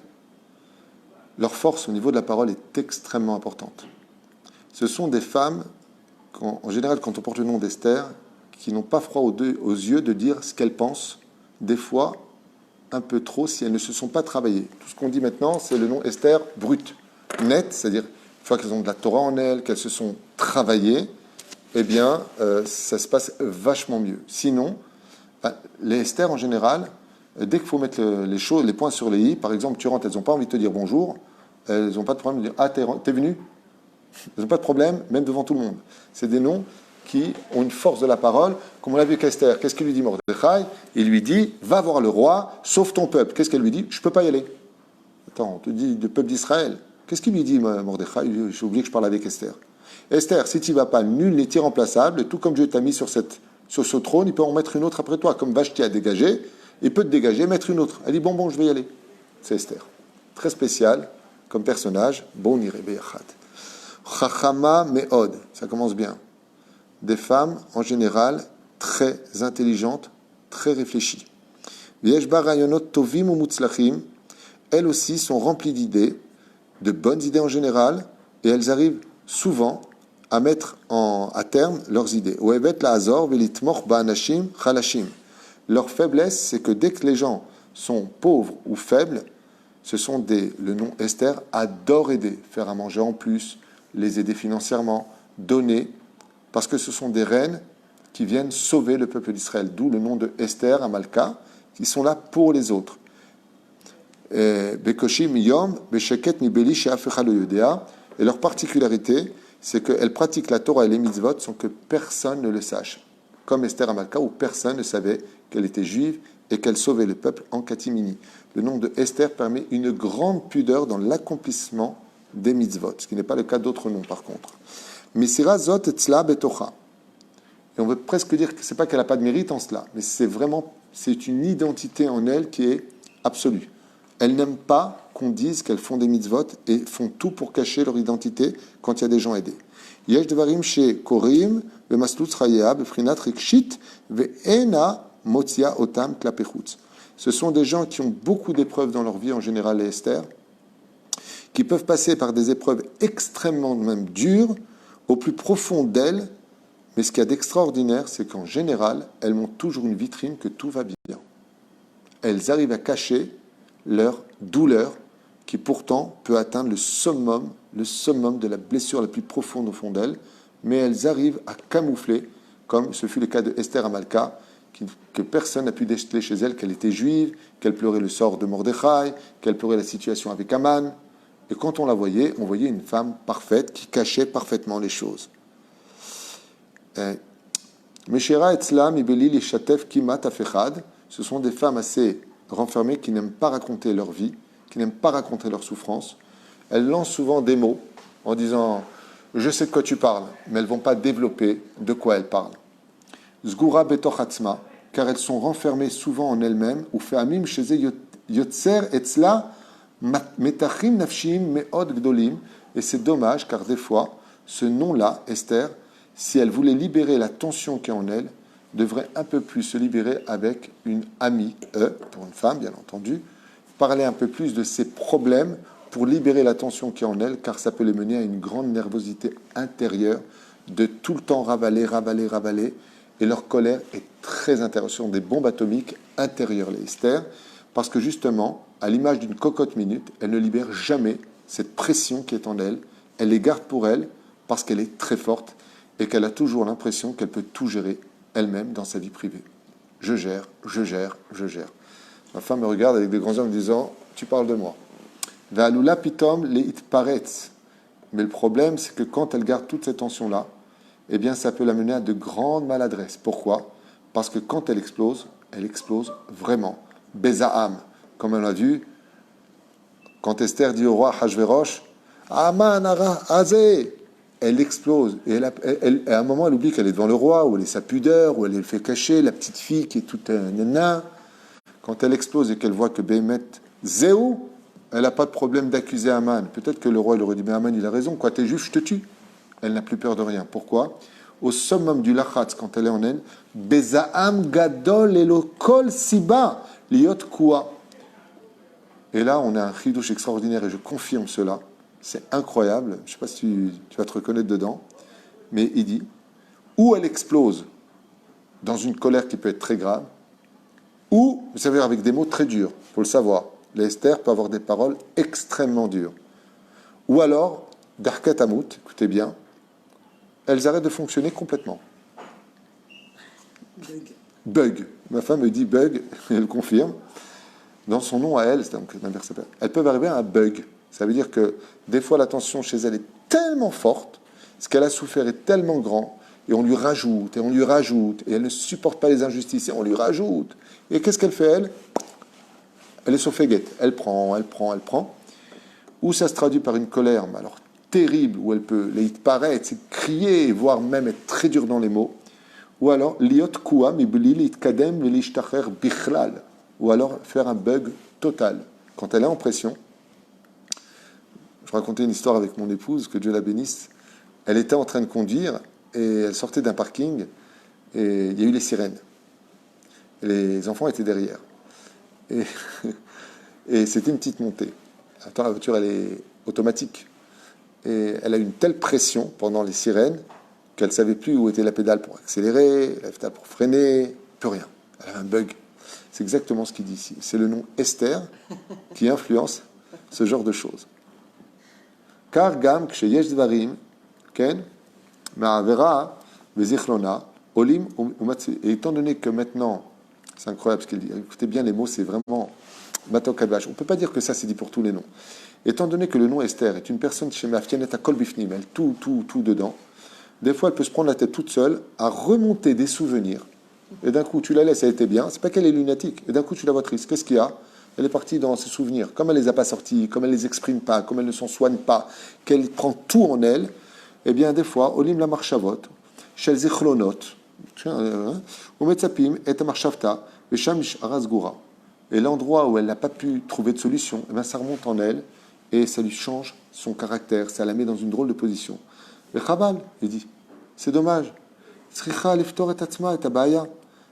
Speaker 2: Leur force au niveau de la parole est extrêmement importante. Ce sont des femmes, en général, quand on porte le nom d'Esther, qui n'ont pas froid aux yeux de dire ce qu'elles pensent, des fois un peu trop si elles ne se sont pas travaillées. Tout ce qu'on dit maintenant, c'est le nom Esther brut, net, c'est-à-dire une fois qu'elles ont de la Torah en elles, qu'elles se sont travaillées, eh bien, ça se passe vachement mieux. Sinon, les Esther en général, dès qu'il faut mettre les points sur les i, par exemple, tu rentres, elles n'ont pas envie de te dire bonjour, elles n'ont pas de problème de dire « Ah, t'es venu ?» Elles n'ont pas de problème, même devant tout le monde. C'est des noms qui ont une force de la parole, comme on l'a vu avec Esther. Qu'est-ce qu'il lui dit Mordechai? Il lui dit « Va voir le roi, sauve ton peuple. » Qu'est-ce qu'elle lui dit? « Je ne peux pas y aller. » Attends, on te dit le peuple d'Israël. Qu'est-ce qu'il lui dit Mordechai? J'ai oublié que je parle avec Esther. Esther, si tu ne vas pas, nul n'est irremplaçable, tout comme Dieu t'a mis sur ce trône, il peut en mettre une autre après toi. Comme Vashti a dégagé, il peut te dégager, mettre une autre. Elle dit bon, je vais y aller. C'est Esther. Très spécial comme personnage. Bon, niré beyachad. Chachama me'od. Ça commence bien. Des femmes, en général, très intelligentes, très réfléchies. Yeshba rayonot tovim ou mutzlachim. Elles aussi sont remplies d'idées, de bonnes idées en général, et elles arrivent souvent à mettre à terme leurs idées. Oevet la azor velitmoch ba'anashim chalashim. Leur faiblesse, c'est que dès que les gens sont pauvres ou faibles, ce sont le nom Esther adore aider, faire à manger en plus, les aider financièrement, donner, parce que ce sont des reines qui viennent sauver le peuple d'Israël, d'où le nom de Esther, Amalka, qui sont là pour les autres. Bekoshim yom, besheket mi beli she'af echad lo yodea. Et leur particularité, c'est qu'elles pratiquent la Torah et les mitzvot sans que personne ne le sache. Comme Esther Amalka, où personne ne savait qu'elle était juive et qu'elle sauvait le peuple en catimini. Le nom de Esther permet une grande pudeur dans l'accomplissement des mitzvot, ce qui n'est pas le cas d'autres noms par contre. Misira zot etzla betocha. Et on veut presque dire que c'est pas qu'elle n'a pas de mérite en cela, mais c'est une identité en elle qui est absolue. Elles n'aiment pas qu'on dise qu'elles font des mitzvot et font tout pour cacher leur identité quand il y a des gens aidés. Yesh devarim she korim vemaslut chayea befrinat rikshit ve'ena motzia otam klapechutz. Ce sont des gens qui ont beaucoup d'épreuves dans leur vie, en général les Esther, qui peuvent passer par des épreuves extrêmement même dures, au plus profond d'elles. Mais ce qu'il y a d'extraordinaire, c'est qu'en général, elles montrent toujours une vitrine que tout va bien. Elles arrivent à cacher leur douleur, qui pourtant peut atteindre le summum de la blessure la plus profonde au fond d'elles, mais elles arrivent à camoufler, comme ce fut le cas de Esther Amalka, que personne n'a pu déceler chez elle qu'elle était juive, qu'elle pleurait le sort de Mordechai, qu'elle pleurait la situation avec Aman. Et quand on la voyait, on voyait une femme parfaite qui cachait parfaitement les choses. Meshera etzlam ibeli lishatef kimat afechad. Ce sont des femmes assez renfermées qui n'aiment pas raconter leur vie, qui n'aiment pas raconter leur souffrance. Elles lancent souvent des mots en disant « je sais de quoi tu parles », mais elles ne vont pas développer de quoi elles parlent. Zgura betoch atzma, car elles sont renfermées souvent en elles-mêmes, ou fe'amim sheze yotzer etzla metachim nafshim me'od gdolim. Et c'est dommage, car des fois, ce nom-là, Esther, si elle voulait libérer la tension qui est en elle, devrait un peu plus se libérer avec une amie, pour une femme bien entendu, parler un peu plus de ses problèmes pour libérer la tension qui est en elle, car ça peut les mener à une grande nervosité intérieure, de tout le temps ravaler, et leur colère est très intérieure. Ce sont des bombes atomiques intérieures, les Esther, parce que justement, à l'image d'une cocotte minute, elle ne libère jamais cette pression qui est en elle, elle les garde pour elle, parce qu'elle est très forte, et qu'elle a toujours l'impression qu'elle peut tout gérer elle-même dans sa vie privée. Je gère. Ma femme me regarde avec des grands yeux en me disant « Tu parles de moi ». Ve'alula pitom leit paretz. Mais le problème, c'est que quand elle garde toute cette tension-là, eh bien, ça peut la mener à de grandes maladresses. Pourquoi ? Parce que quand elle explose vraiment. Beza'am, comme on l'a vu, quand Esther dit au roi Hachvérosh « Aman ara azé » elle explose. Et à un moment, elle oublie qu'elle est devant le roi, où elle est sa pudeur, où elle le fait cacher, la petite fille qui est toute nana. Quand elle explose et qu'elle voit que Béhémet, Zéou, elle n'a pas de problème d'accuser Aman. Peut-être que le roi, il aurait dit, mais Aman, il a raison, quoi, t'es juif, je te tue. Elle n'a plus peur de rien. Pourquoi ? Au summum du lachatz, quand elle est en elle, Beza'am gadol elokol siba, liot kua. Et là, on a un chidouche extraordinaire, et je confirme cela. C'est incroyable, je ne sais pas si tu vas te reconnaître dedans, mais il dit, ou elle explose dans une colère qui peut être très grave, ou, vous savez, avec des mots très durs, il faut le savoir, l'Esther peut avoir des paroles extrêmement dures. Ou alors, Darket Amut, écoutez bien, elles arrêtent de fonctionner complètement. Bug. Ma femme me dit bug, elle confirme. Dans son nom à elle, elles peuvent arriver à un bug. Ça veut dire que des fois, la tension chez elle est tellement forte, ce qu'elle a souffert est tellement grand, et on lui rajoute, et elle ne supporte pas les injustices, et on lui rajoute. Et qu'est-ce qu'elle fait, elle ? Elle est sur Féguette. Elle prend. Ou ça se traduit par une colère, mais alors terrible, où elle peut paraître, c'est crier, voire même être très dur dans les mots. Ou alors, liot kua mibli lit kadem l'ishtacher bichlal. Ou alors faire un bug total. Quand elle est en pression, je racontais une histoire avec mon épouse, que Dieu la bénisse. Elle était en train de conduire et elle sortait d'un parking et il y a eu les sirènes. Et les enfants étaient derrière. Et c'était une petite montée. Attends, la voiture, elle est automatique. Et elle a eu une telle pression pendant les sirènes qu'elle ne savait plus où était la pédale pour accélérer, la pédale pour freiner, plus rien. Elle avait un bug. C'est exactement ce qu'il dit ici. C'est le nom Esther qui influence ce genre de choses. Car gam ksheyesh dvarim ken ma'avera vezichlona olim umatzi. Et étant donné que maintenant, c'est incroyable ce qu'il dit. Écoutez bien les mots, c'est vraiment matok kadvash. On ne peut pas dire que ça c'est dit pour tous les noms. Étant donné que le nom Esther est une personne chez Maftianet à kol bifnim, elle tout dedans. Des fois, elle peut se prendre la tête toute seule à remonter des souvenirs. Et d'un coup, tu la laisses, elle était bien. C'est pas qu'elle est lunatique. Et d'un coup, tu la vois triste. Qu'est-ce qu'il y a ? Elle est partie dans ses souvenirs. Comme elle les a pas sortis, comme elle les exprime pas, comme elle ne s'en soigne pas, qu'elle prend tout en elle, Eh bien, des fois, olim la marchavot, shel zichlonot, ou metzapim et marchavta, vesham ishara sgura. Et l'endroit où elle n'a pas pu trouver de solution, eh bien, ça remonte en elle et ça lui change son caractère, ça la met dans une drôle de position. Le chabal, il dit, c'est dommage. Tzricha liftor et atzma et abaya.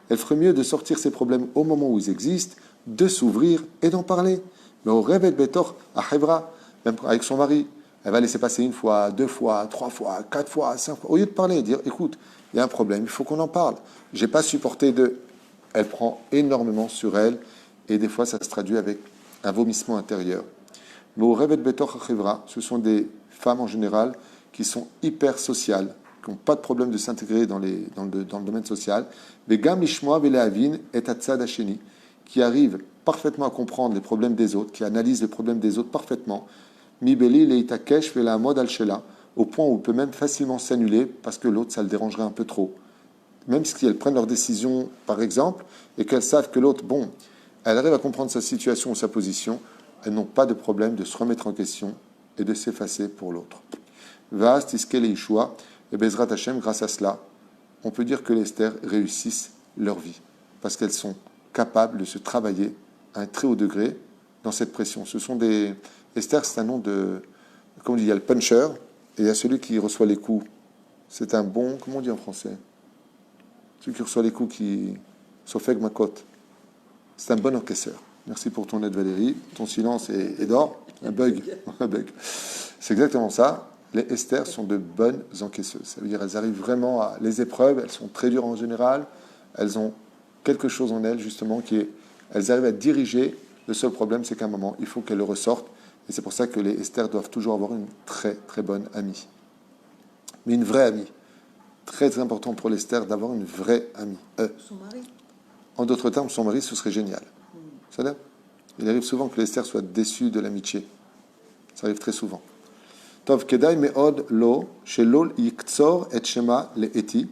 Speaker 2: Elle ferait mieux de sortir ses problèmes au moment où ils existent, de s'ouvrir et d'en parler. Mais au rêve et betor à Hevra, même avec son mari, elle va laisser passer une fois, 2 fois, 3 fois, 4 fois, 5 fois. Au lieu de parler et dire, écoute, il y a un problème, il faut qu'on en parle. J'ai pas supporté de. Elle prend énormément sur elle et des fois ça se traduit avec un vomissement intérieur. Mais au rêve et betor à Hevra, ce sont des femmes en général qui sont hyper sociales, qui n'ont pas de problème de s'intégrer dans le domaine social, mais Gam Lishmoa Velehavin et Atzad Hasheni, qui arrivent parfaitement à comprendre les problèmes des autres, qui analysent les problèmes des autres parfaitement, Mibeli Leitakesh Velahamod Al-Shela, au point où on peut même facilement s'annuler parce que l'autre, ça le dérangerait un peu trop. Même si elles prennent leur décision, par exemple, et qu'elles savent que l'autre, bon, elle arrive à comprendre sa situation ou sa position, elles n'ont pas de problème de se remettre en question et de s'effacer pour l'autre. Vast, Iskel et Yeshua, et Bezrat Hashem, grâce à cela, on peut dire que les Esther réussissent leur vie, parce qu'elles sont capables de se travailler à un très haut degré dans cette pression. Ce sont des... Esther, c'est un nom de... Comme on dit, il y a le puncher, et il y a celui qui reçoit les coups. C'est un bon... Comment on dit en français? Celui qui reçoit les coups qui... Sofeg Makot. C'est un bon encaisseur. Merci pour ton aide, Valérie. Ton silence est d'or. Un bug. Un bug. C'est exactement ça. Les Esther sont de bonnes encaisseuses. Ça veut dire qu'elles arrivent vraiment à les épreuves. Elles sont très dures en général. Elles ont quelque chose en elles, justement, qui est... Elles arrivent à diriger. Le seul problème, c'est qu'à un moment, il faut qu'elles le ressortent. Et c'est pour ça que les Esther doivent toujours avoir une très, très bonne amie. Mais une vraie amie. Très important pour l'Esther d'avoir une vraie amie.
Speaker 1: Son mari.
Speaker 2: En d'autres termes, son mari, ce serait génial. Ça va ? Il arrive souvent que l'Esther soit déçue de l'amitié. Ça arrive très souvent. Tov kedai meod lo shelol yiktsor et shema le eti.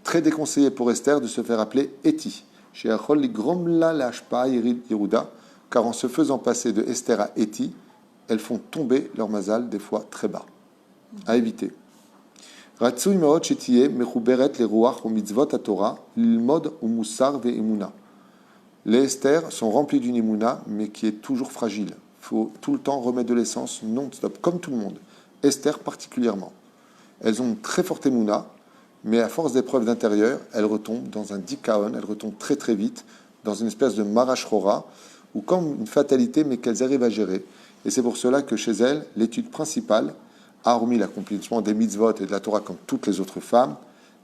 Speaker 2: Très déconseillé pour Esther de se faire appeler Eti. Sheachol ligrom la lashpa yeruda. Car en se faisant passer de Esther à Eti, elles font tomber leur mazal des fois très bas. À éviter. Ratsui meod shetiye mechuberet le ruach ou mitzvot haTorah lilmod ou musar ve'emuna. Les Esther sont remplies d'une émouna, mais qui est toujours fragile. Il faut tout le temps remettre de l'essence non-stop, comme tout le monde. Esther particulièrement. Elles ont une très forte émouna, mais à force d'épreuves d'intérieur, elles retombent dans un dikaon, elles retombent très très vite, dans une espèce de marachrora, ou comme une fatalité, mais qu'elles arrivent à gérer. Et c'est pour cela que chez elles, l'étude principale, hormis l'accomplissement des mitzvot et de la Torah comme toutes les autres femmes,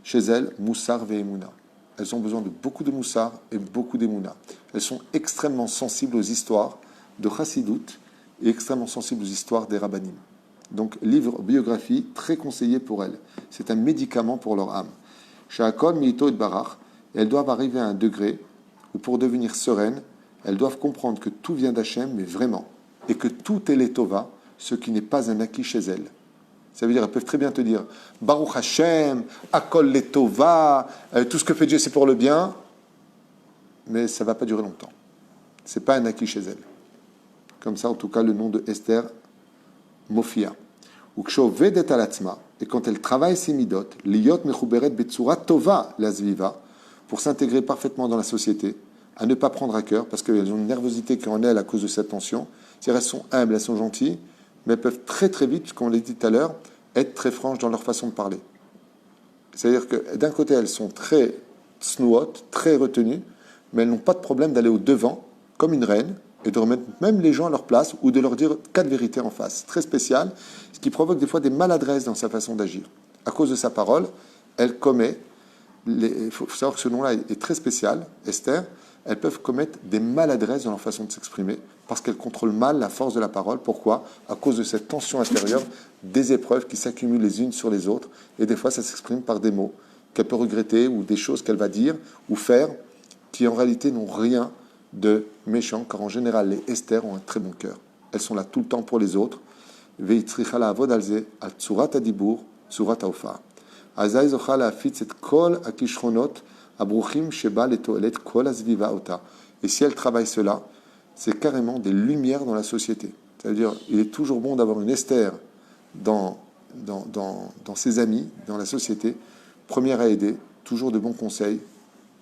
Speaker 2: chez elles, moussar ve'emouna. Elles ont besoin de beaucoup de moussar et beaucoup d'émouna. Elles sont extrêmement sensibles aux histoires de Chassidut et extrêmement sensibles aux histoires des rabbanim. Donc, livre biographie très conseillé pour elles. C'est un médicament pour leur âme. Sha'akol, Miito et Barach, elles doivent arriver à un degré où pour devenir sereines, elles doivent comprendre que tout vient d'Hachem, mais vraiment, et que tout est l'étova, ce qui n'est pas un acquis chez elles. Ça veut dire, elles peuvent très bien te dire Baruch Hashem, Akol Letova, tout ce que fait Dieu c'est pour le bien, mais ça ne va pas durer longtemps. Ce n'est pas un acquis chez elles. Comme ça, en tout cas, le nom de Esther, Mofia. Ou Kshovedet alatzma, et quand elle travaille ses midot, Liot Mechuberet Betsura Tova Lazviva, pour s'intégrer parfaitement dans la société, à ne pas prendre à cœur, parce qu'elles ont une nervosité qui est en elles à cause de cette tension. C'est-à-dire, elles sont humbles, elles sont gentilles, mais elles peuvent très très vite, comme on l'a dit tout à l'heure, être très franches dans leur façon de parler. C'est-à-dire que d'un côté, elles sont très snouot, très retenues, mais elles n'ont pas de problème d'aller au devant, comme une reine, et de remettre même les gens à leur place, ou de leur dire 4 vérités en face. Très spécial, ce qui provoque des fois des maladresses dans sa façon d'agir. À cause de sa parole, elle commet, il faut savoir que ce nom-là est très spécial, Esther, elles peuvent commettre des maladresses dans leur façon de s'exprimer, parce qu'elles contrôlent mal la force de la parole. Pourquoi ? À cause de cette tension intérieure, des épreuves qui s'accumulent les unes sur les autres, et des fois ça s'exprime par des mots qu'elle peut regretter, ou des choses qu'elle va dire, ou faire, qui en réalité n'ont rien de méchant, car en général les Esther ont un très bon cœur. Elles sont là tout le temps pour les autres. Veitzricha la'avod al ze, al tsurat hadibur, tsurat haofa. Azai zocha la'afitz et kol hakishronot, abruchim sheba letoelet kol azviva ota. Et si elle travaille cela, c'est carrément des lumières dans la société. C'est-à-dire, il est toujours bon d'avoir une Esther dans dans ses amis, dans la société, première à aider, toujours de bons conseils,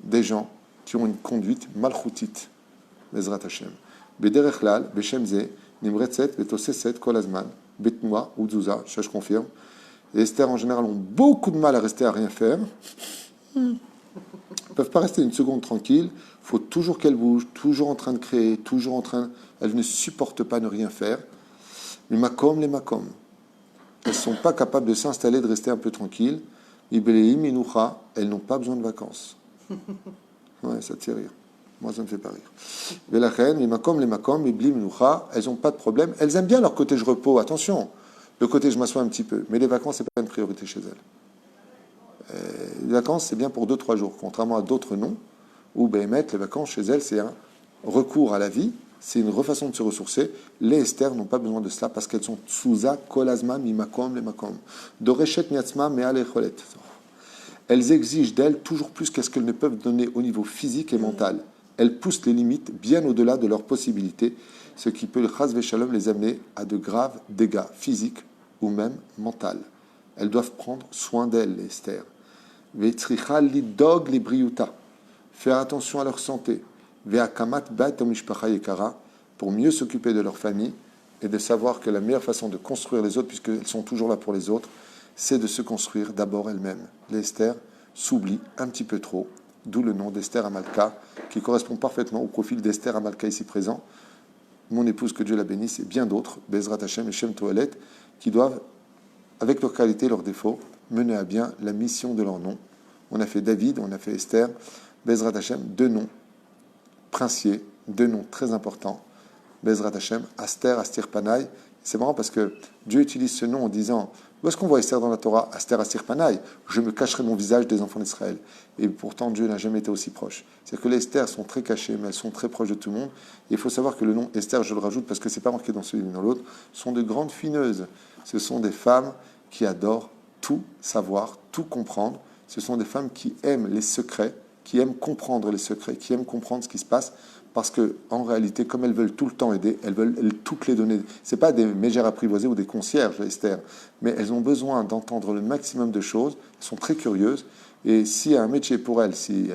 Speaker 2: des gens qui ont une conduite malchoutite. Bezrat Hashem. Bederech lal, beshem ze, nimretzet, betoseset, kol azman, betnoua, uzuza, ça je confirme. Les Esther en général ont beaucoup de mal à rester à rien faire. Ils ne peuvent pas rester une seconde tranquille. Il faut toujours qu'elles bougent, toujours en train de créer, toujours en train. Elles ne supportent pas ne rien faire. Les makom. Elles ne sont pas capables de s'installer, de rester un peu tranquilles. Ibeleim, inoucha, elles n'ont pas besoin de vacances. Ouais, ça te fait rire. Moi, ça ne me fait pas rire. Velachen, les makom, iblim, inoucha, elles n'ont pas de problème. Elles aiment bien leur côté je repos. Attention, le côté je m'assois un petit peu. Mais les vacances, ce n'est pas une priorité chez elles. Les vacances, c'est bien pour 2-3 jours, contrairement à d'autres noms, où les vacances chez elles, c'est un recours à la vie, c'est une refaçon de se ressourcer. Les Esther n'ont pas besoin de cela parce qu'elles sont tsuza, kolazma, mimakom, les makom. Doreshet miatzma, mea lecholet. Elles exigent d'elles toujours plus qu'est-ce qu'elles ne peuvent donner au niveau physique et mental. Elles poussent les limites bien au-delà de leurs possibilités, ce qui peut, chas v'shalom, les amener à de graves dégâts physiques ou même mentaux. Elles doivent prendre soin d'elles, les Esther. Ve'tzricha lidog libriuta. Faire attention à leur santé. Ve'akamat bat mishpacha yekara. Pour mieux s'occuper de leur famille et de savoir que la meilleure façon de construire les autres, puisqu'elles sont toujours là pour les autres, c'est de se construire d'abord elles-mêmes. Les Esther s'oublient un petit peu trop, d'où le nom d'Esther Amalka, qui correspond parfaitement au profil d'Esther Amalka ici présent. Mon épouse, que Dieu la bénisse, et bien d'autres, Bezrat Hashem et Shem Toelet, qui doivent, avec leurs qualités et leurs défauts, mener à bien la mission de leur nom. On a fait David, on a fait Esther, Bezrat Hashem, 2 noms princiers, 2 noms très importants. Bezrat Hashem, Aster, Astir Panaï. C'est marrant parce que Dieu utilise ce nom en disant, où est-ce qu'on voit Esther dans la Torah? Aster, Astir Panaï. Je me cacherai mon visage des enfants d'Israël. Et pourtant, Dieu n'a jamais été aussi proche. C'est-à-dire que les Esther sont très cachées, mais elles sont très proches de tout le monde. Et il faut savoir que le nom Esther, je le rajoute parce que c'est pas marqué dans celui ni dans l'autre, sont de grandes fineuses. Ce sont des femmes qui adorent tout savoir, tout comprendre. Ce sont des femmes qui aiment les secrets, qui aiment comprendre les secrets, qui aiment comprendre ce qui se passe, parce que en réalité, comme elles veulent tout le temps aider, elles veulent toutes les donner. C'est pas des mégères apprivoisées ou des concierges, Esther, mais elles ont besoin d'entendre le maximum de choses. Elles sont très curieuses, et s'il y a un métier pour elles, si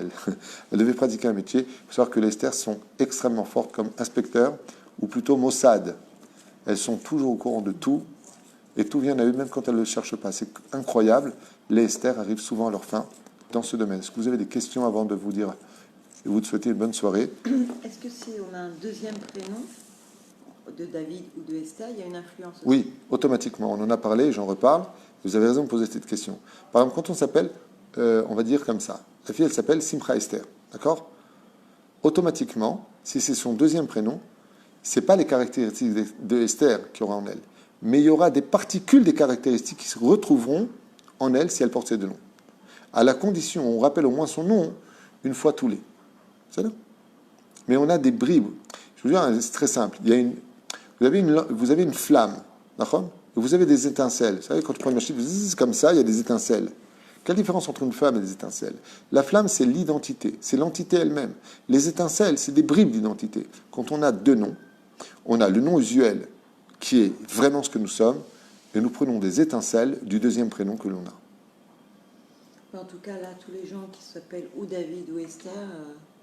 Speaker 2: elles devaient pratiquer un métier, il faut savoir que les Esther sont extrêmement fortes comme inspecteurs, ou plutôt Mossad. Elles sont toujours au courant de tout, et tout vient à eux, même quand elles ne le cherchent pas. C'est incroyable. Les Esther arrivent souvent à leur fin dans ce domaine. Est-ce que vous avez des questions avant de vous dire et vous de souhaiter une bonne soirée?
Speaker 1: Est-ce que si on a un deuxième prénom de David ou de Esther, il y a une influence aussi?
Speaker 2: Oui, automatiquement. On en a parlé, j'en reparle. Vous avez raison de poser cette question. Par exemple, quand on s'appelle, on va dire comme ça, la fille, elle s'appelle Simcha Esther. D'accord? Automatiquement, si c'est son deuxième prénom, ce n'est pas les caractéristiques de Esther qu'il y aura en elle, mais il y aura des particules des caractéristiques qui se retrouveront en elle si elle porte ces 2 noms. À la condition, on rappelle au moins son nom une fois tous les. C'est là. Mais on a des bribes. Je vous dis, c'est très simple. Vous avez une flamme, d'accord? Vous avez des étincelles. Vous savez, quand tu prends une machine, comme ça, il y a des étincelles. Quelle différence entre une flamme et des étincelles? La flamme, c'est l'identité, c'est l'entité elle-même. Les étincelles, c'est des bribes d'identité. Quand on a 2 noms, on a le nom usuel, qui est vraiment ce que nous sommes, et nous prenons des étincelles du deuxième prénom que l'on a.
Speaker 1: En tout cas, là, tous les gens qui s'appellent ou David ou Esther,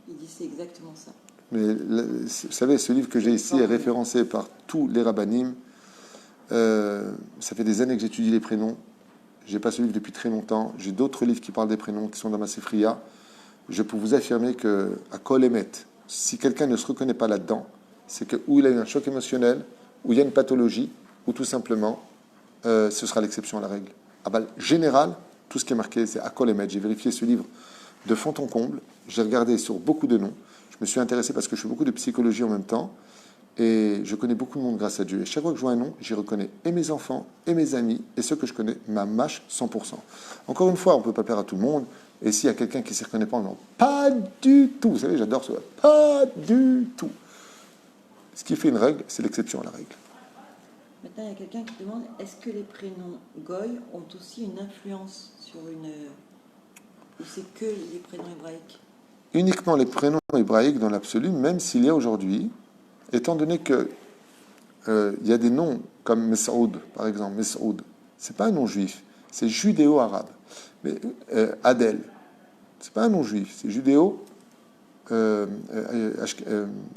Speaker 1: ils disent c'est exactement ça.
Speaker 2: Mais vous savez, ce livre que j'ai ici est référencé par tous les rabbinim. Ça fait des années que j'étudie les prénoms. Je n'ai pas ce livre depuis très longtemps. J'ai d'autres livres qui parlent des prénoms qui sont dans ma Sifriya. Je peux vous affirmer qu'à Kol Emet, si quelqu'un ne se reconnaît pas là-dedans, c'est que ou il a eu un choc émotionnel, ou il y a une pathologie, ou tout simplement, ce sera l'exception à la règle. À bal général, tout ce qui est marqué, c'est à Kol Emet. J'ai vérifié ce livre de fond en comble. J'ai regardé sur beaucoup de noms. Je me suis intéressé parce que je fais beaucoup de psychologie en même temps. Et je connais beaucoup de monde grâce à Dieu. Et chaque fois que je vois un nom, j'y reconnais et mes enfants, et mes amis, et ceux que je connais, ma mâche 100%. Encore une fois, on ne peut pas plaire à tout le monde. Et s'il y a quelqu'un qui ne s'y reconnaît pas, non, pas du tout. Vous savez, j'adore ça. Pas du tout. Ce qui fait une règle, c'est l'exception à la règle.
Speaker 1: Maintenant, il y a quelqu'un qui demande, est-ce que les prénoms Goy ont aussi une influence sur une... ou c'est que les prénoms hébraïques?
Speaker 2: Uniquement les prénoms hébraïques dans l'absolu, même s'il y a aujourd'hui, étant donné que il y a des noms comme Mesaoud, par exemple, Mesaoud, c'est pas un nom juif, c'est judéo-arabe. Mais Adèle, c'est pas un nom juif, c'est judéo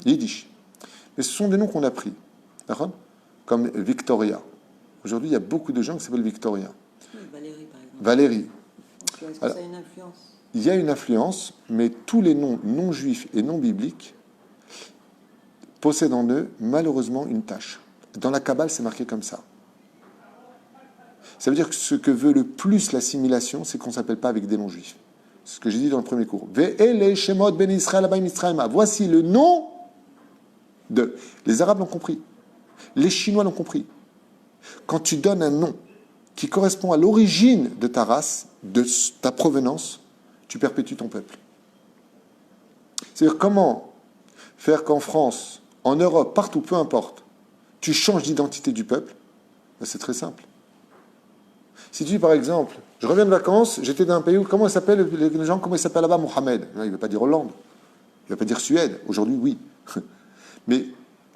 Speaker 2: yiddish. Mais ce sont des noms qu'on a pris, d'accord? Comme Victoria. Aujourd'hui, il y a beaucoup de gens qui s'appellent Victoria.
Speaker 1: Oui, Valérie, par exemple.
Speaker 2: Valérie.
Speaker 1: Est-ce que
Speaker 2: Alors,
Speaker 1: ça a une influence?
Speaker 2: il y a une influence, mais tous les noms non juifs et non bibliques possèdent en eux, malheureusement, une tâche. Dans la Kabbale, c'est marqué comme ça. Ça veut dire que ce que veut le plus l'assimilation, c'est qu'on ne s'appelle pas avec des noms juifs. C'est ce que j'ai dit dans le premier cours. Ve'ele shemot ben Israël abayim Mitzrayim. Voici le nom de. Les Arabes l'ont compris. Les Chinois l'ont compris. Quand tu donnes un nom qui correspond à l'origine de ta race, de ta provenance, tu perpétues ton peuple. C'est-à-dire comment faire qu'en France, en Europe, partout, peu importe, tu changes d'identité du peuple? Ben, c'est très simple. Si tu dis par exemple, je reviens de vacances, j'étais dans un pays où, comment ils s'appellent les gens, comment ils s'appellent là-bas, Mohamed? Il ne va pas dire Hollande, il ne va pas dire Suède, aujourd'hui oui. Mais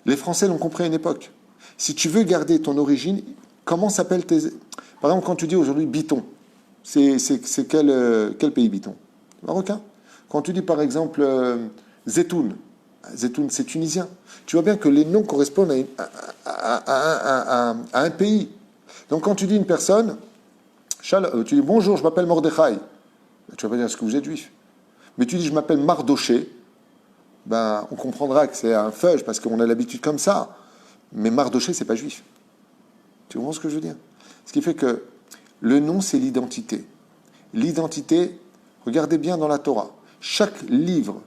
Speaker 2: les Français l'ont compris à une époque. Si tu veux garder ton origine, comment s'appellent tes... Par exemple, quand tu dis aujourd'hui Biton, c'est quel pays Biton? Marocain. Quand tu dis par exemple Zetoun, Zetoun c'est tunisien. Tu vois bien que les noms correspondent à un pays. Donc quand tu dis une personne, tu dis bonjour, je m'appelle Mordechai, tu vas pas dire est-ce que vous êtes juif. Mais tu dis je m'appelle Mardoché, ben, on comprendra que c'est un feuge parce qu'on a l'habitude comme ça. Mais Mardoché, c'est pas juif. Tu comprends ce que je veux dire? Ce qui fait que le nom, c'est l'identité. L'identité, regardez bien dans la Torah, chaque livre,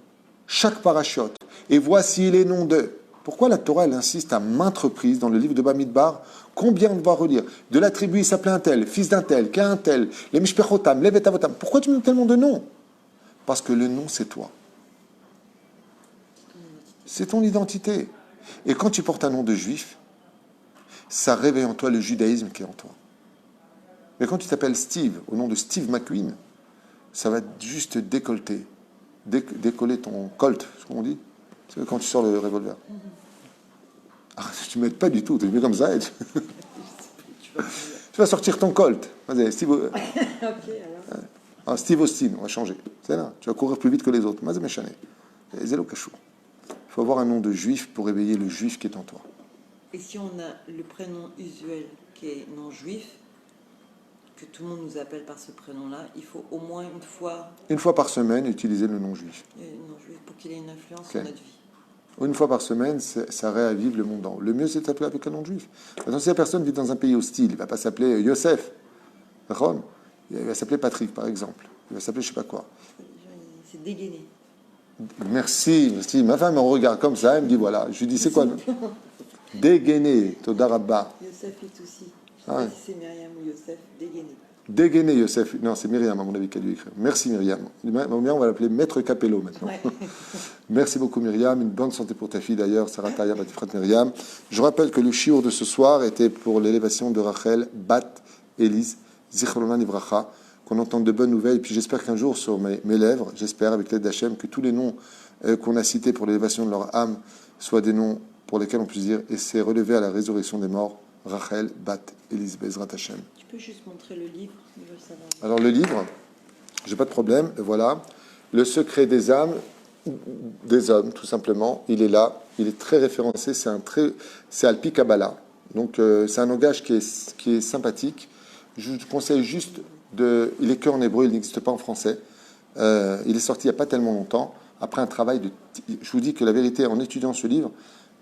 Speaker 2: chaque parachute, et voici les noms d'eux. Pourquoi la Torah, elle insiste à maintes reprises dans le livre de Bamidbar? Combien on va relire? De la tribu, il s'appelait un tel, fils d'un tel, qu'un tel, les Mishpechotam, les Betavotam. Pourquoi tu me donnes tellement de noms? Parce que le nom, c'est toi. C'est ton identité. Et quand tu portes un nom de juif, ça réveille en toi le judaïsme qui est en toi. Mais quand tu t'appelles Steve, au nom de Steve McQueen, ça va juste décolleter. Décoller ton colt, c'est ce qu'on dit. C'est quand tu sors le revolver. Ah, tu ne m'aides pas du tout, tu es mieux comme ça. Tu vas sortir ton colt. Vas-y, Steve.
Speaker 1: Ok, alors.
Speaker 2: Ah, Steve Austin, on va changer. C'est là, tu vas courir plus vite que les autres. Mazé méchané. Zélo cachou. Il faut avoir un nom de juif pour éveiller le juif qui est en toi.
Speaker 1: Et si on a le prénom usuel qui est non juif, que tout le monde nous appelle par ce prénom-là, il faut au moins une fois
Speaker 2: par semaine, utiliser le nom juif.
Speaker 1: non juif pour qu'il ait une influence
Speaker 2: Ok.
Speaker 1: sur notre vie.
Speaker 2: Une fois par semaine, ça réavive le monde. Le mieux, c'est de s'appeler avec un nom de juif. Maintenant, si la personne vit dans un pays hostile, il ne va pas s'appeler Yosef. D'accord? Il va s'appeler Patrick, par exemple. Il va s'appeler je ne sais pas quoi.
Speaker 1: C'est dégainé.
Speaker 2: Merci. Ma femme me regarde comme ça, elle me dit voilà. Je lui dis c'est quoi? Dégainé, Todarabba.
Speaker 1: Yosef est aussi. Je
Speaker 2: Ah
Speaker 1: ne sais
Speaker 2: ouais.
Speaker 1: pas si c'est Myriam ou Yosef, dégainé.
Speaker 2: Dégainé, Yosef. Non, c'est Myriam, à mon avis, qui a dû écrire. Merci, Myriam. On va l'appeler Maître Capello maintenant.
Speaker 1: Ouais.
Speaker 2: Merci beaucoup, Myriam. Une bonne santé pour ta fille, d'ailleurs, Sarah Taya, Batifrat Myriam. Je rappelle que le shiur de ce soir était pour l'élévation de Rachel Bat Elise, Zichrona Nivracha, qu'on entende de bonnes nouvelles. Et puis j'espère qu'un jour, sur mes lèvres, j'espère, avec l'aide d'Hachem, que tous les noms qu'on a cités pour l'élévation de leur âme soient des noms pour lesquels on puisse dire et c'est relevé à la résurrection des morts, Rachel Bat Elise, Bezrat Hachem.
Speaker 1: Tu peux juste montrer le livre, ils veulent savoir.
Speaker 2: Alors le livre, j'ai pas de problème, voilà. Le secret des âmes, des hommes, tout simplement, il est là, il est très référencé, c'est Alpi Kabbalah. Donc c'est un langage qui est sympathique. Je vous conseille juste il est qu'en hébreu, il n'existe pas en français. Il est sorti il n'y a pas tellement longtemps, après un travail de... Je vous dis que la vérité, en étudiant ce livre,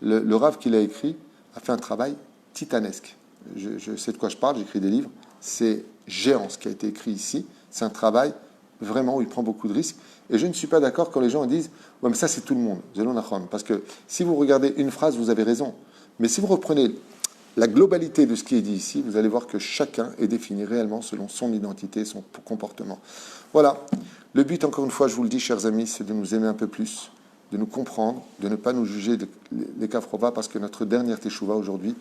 Speaker 2: le Rav qui l'a écrit a fait un travail titanesque. Je sais de quoi je parle, j'écris des livres. C'est géant ce qui a été écrit ici. C'est un travail vraiment où il prend beaucoup de risques. Et je ne suis pas d'accord quand les gens disent « Ouais, mais ça, c'est tout le monde. » Parce que si vous regardez une phrase, vous avez raison. Mais si vous reprenez la globalité de ce qui est dit ici, vous allez voir que chacun est défini réellement selon son identité, son comportement. Voilà. Le but, encore une fois, je vous le dis, chers amis, c'est de nous aimer un peu plus, de nous comprendre, de ne pas nous juger les kafrova, parce que notre dernière teshuva aujourd'hui,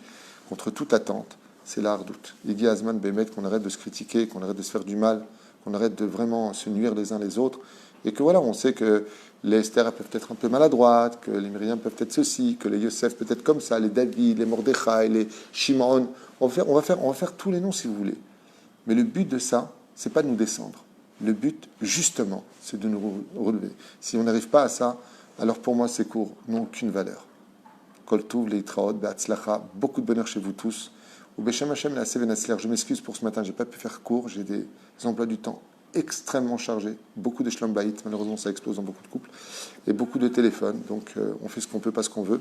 Speaker 2: contre toute attente, c'est la hardout. Igi Azman Bémet, qu'on arrête de se critiquer, qu'on arrête de se faire du mal, qu'on arrête de vraiment se nuire les uns les autres, et que voilà, on sait que les Esther peuvent être un peu maladroites, que les Myriam peuvent être ceci, que les Yosef peuvent être comme ça, les David, les Mordechai, les Shimon. On va faire tous les noms si vous voulez. Mais le but de ça, c'est pas de nous descendre. Le but, justement, c'est de nous relever. Si on n'arrive pas à ça, alors pour moi, ces cours n'ont aucune valeur. Kol Tuv, Leitraot, Be'atzlacha, beaucoup de bonheur chez vous tous. Ou Beshem Hashem, la Sevenatzler, je m'excuse pour ce matin, j'ai pas pu faire court, j'ai des emplois du temps extrêmement chargés, beaucoup de shlom bayit, malheureusement ça explose dans beaucoup de couples, et beaucoup de téléphones, donc on fait ce qu'on peut, pas ce qu'on veut.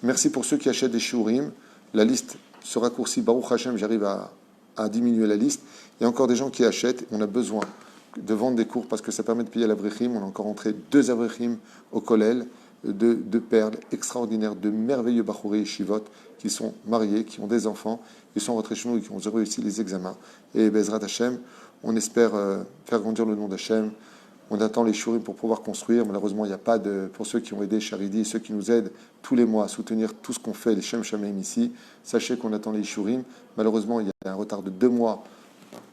Speaker 2: Merci pour ceux qui achètent des shiurim, la liste se raccourcit, Baruch Hashem, j'arrive à diminuer la liste. Il y a encore des gens qui achètent, on a besoin de vendre des cours parce que ça permet de payer l'Avrechim. On a encore entré 2 Avrechim au Kollel, de perles extraordinaires, de merveilleux Bachouri et Shivot qui sont mariés, qui ont des enfants, qui sont rentrés chez nous et qui ont réussi les examens. Et Bezrat Hashem, on espère faire grandir le nom d'Hashem. On attend les shurim pour pouvoir construire. Malheureusement, il n'y a pas de... Pour ceux qui ont aidé Charidi, ceux qui nous aident tous les mois à soutenir tout ce qu'on fait, les Shem Shameim ici, sachez qu'on attend les shurim. Malheureusement, il y a un retard de 2 mois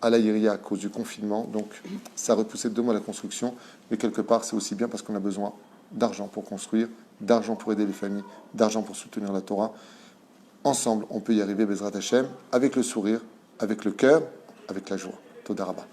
Speaker 2: à la Iria à cause du confinement. Donc, ça a repoussé de 2 mois la construction. Mais quelque part, c'est aussi bien parce qu'on a besoin d'argent pour construire, d'argent pour aider les familles, d'argent pour soutenir la Torah. Ensemble, on peut y arriver, Bezrat Hashem, avec le sourire, avec le cœur, avec la joie. Toda Rabba.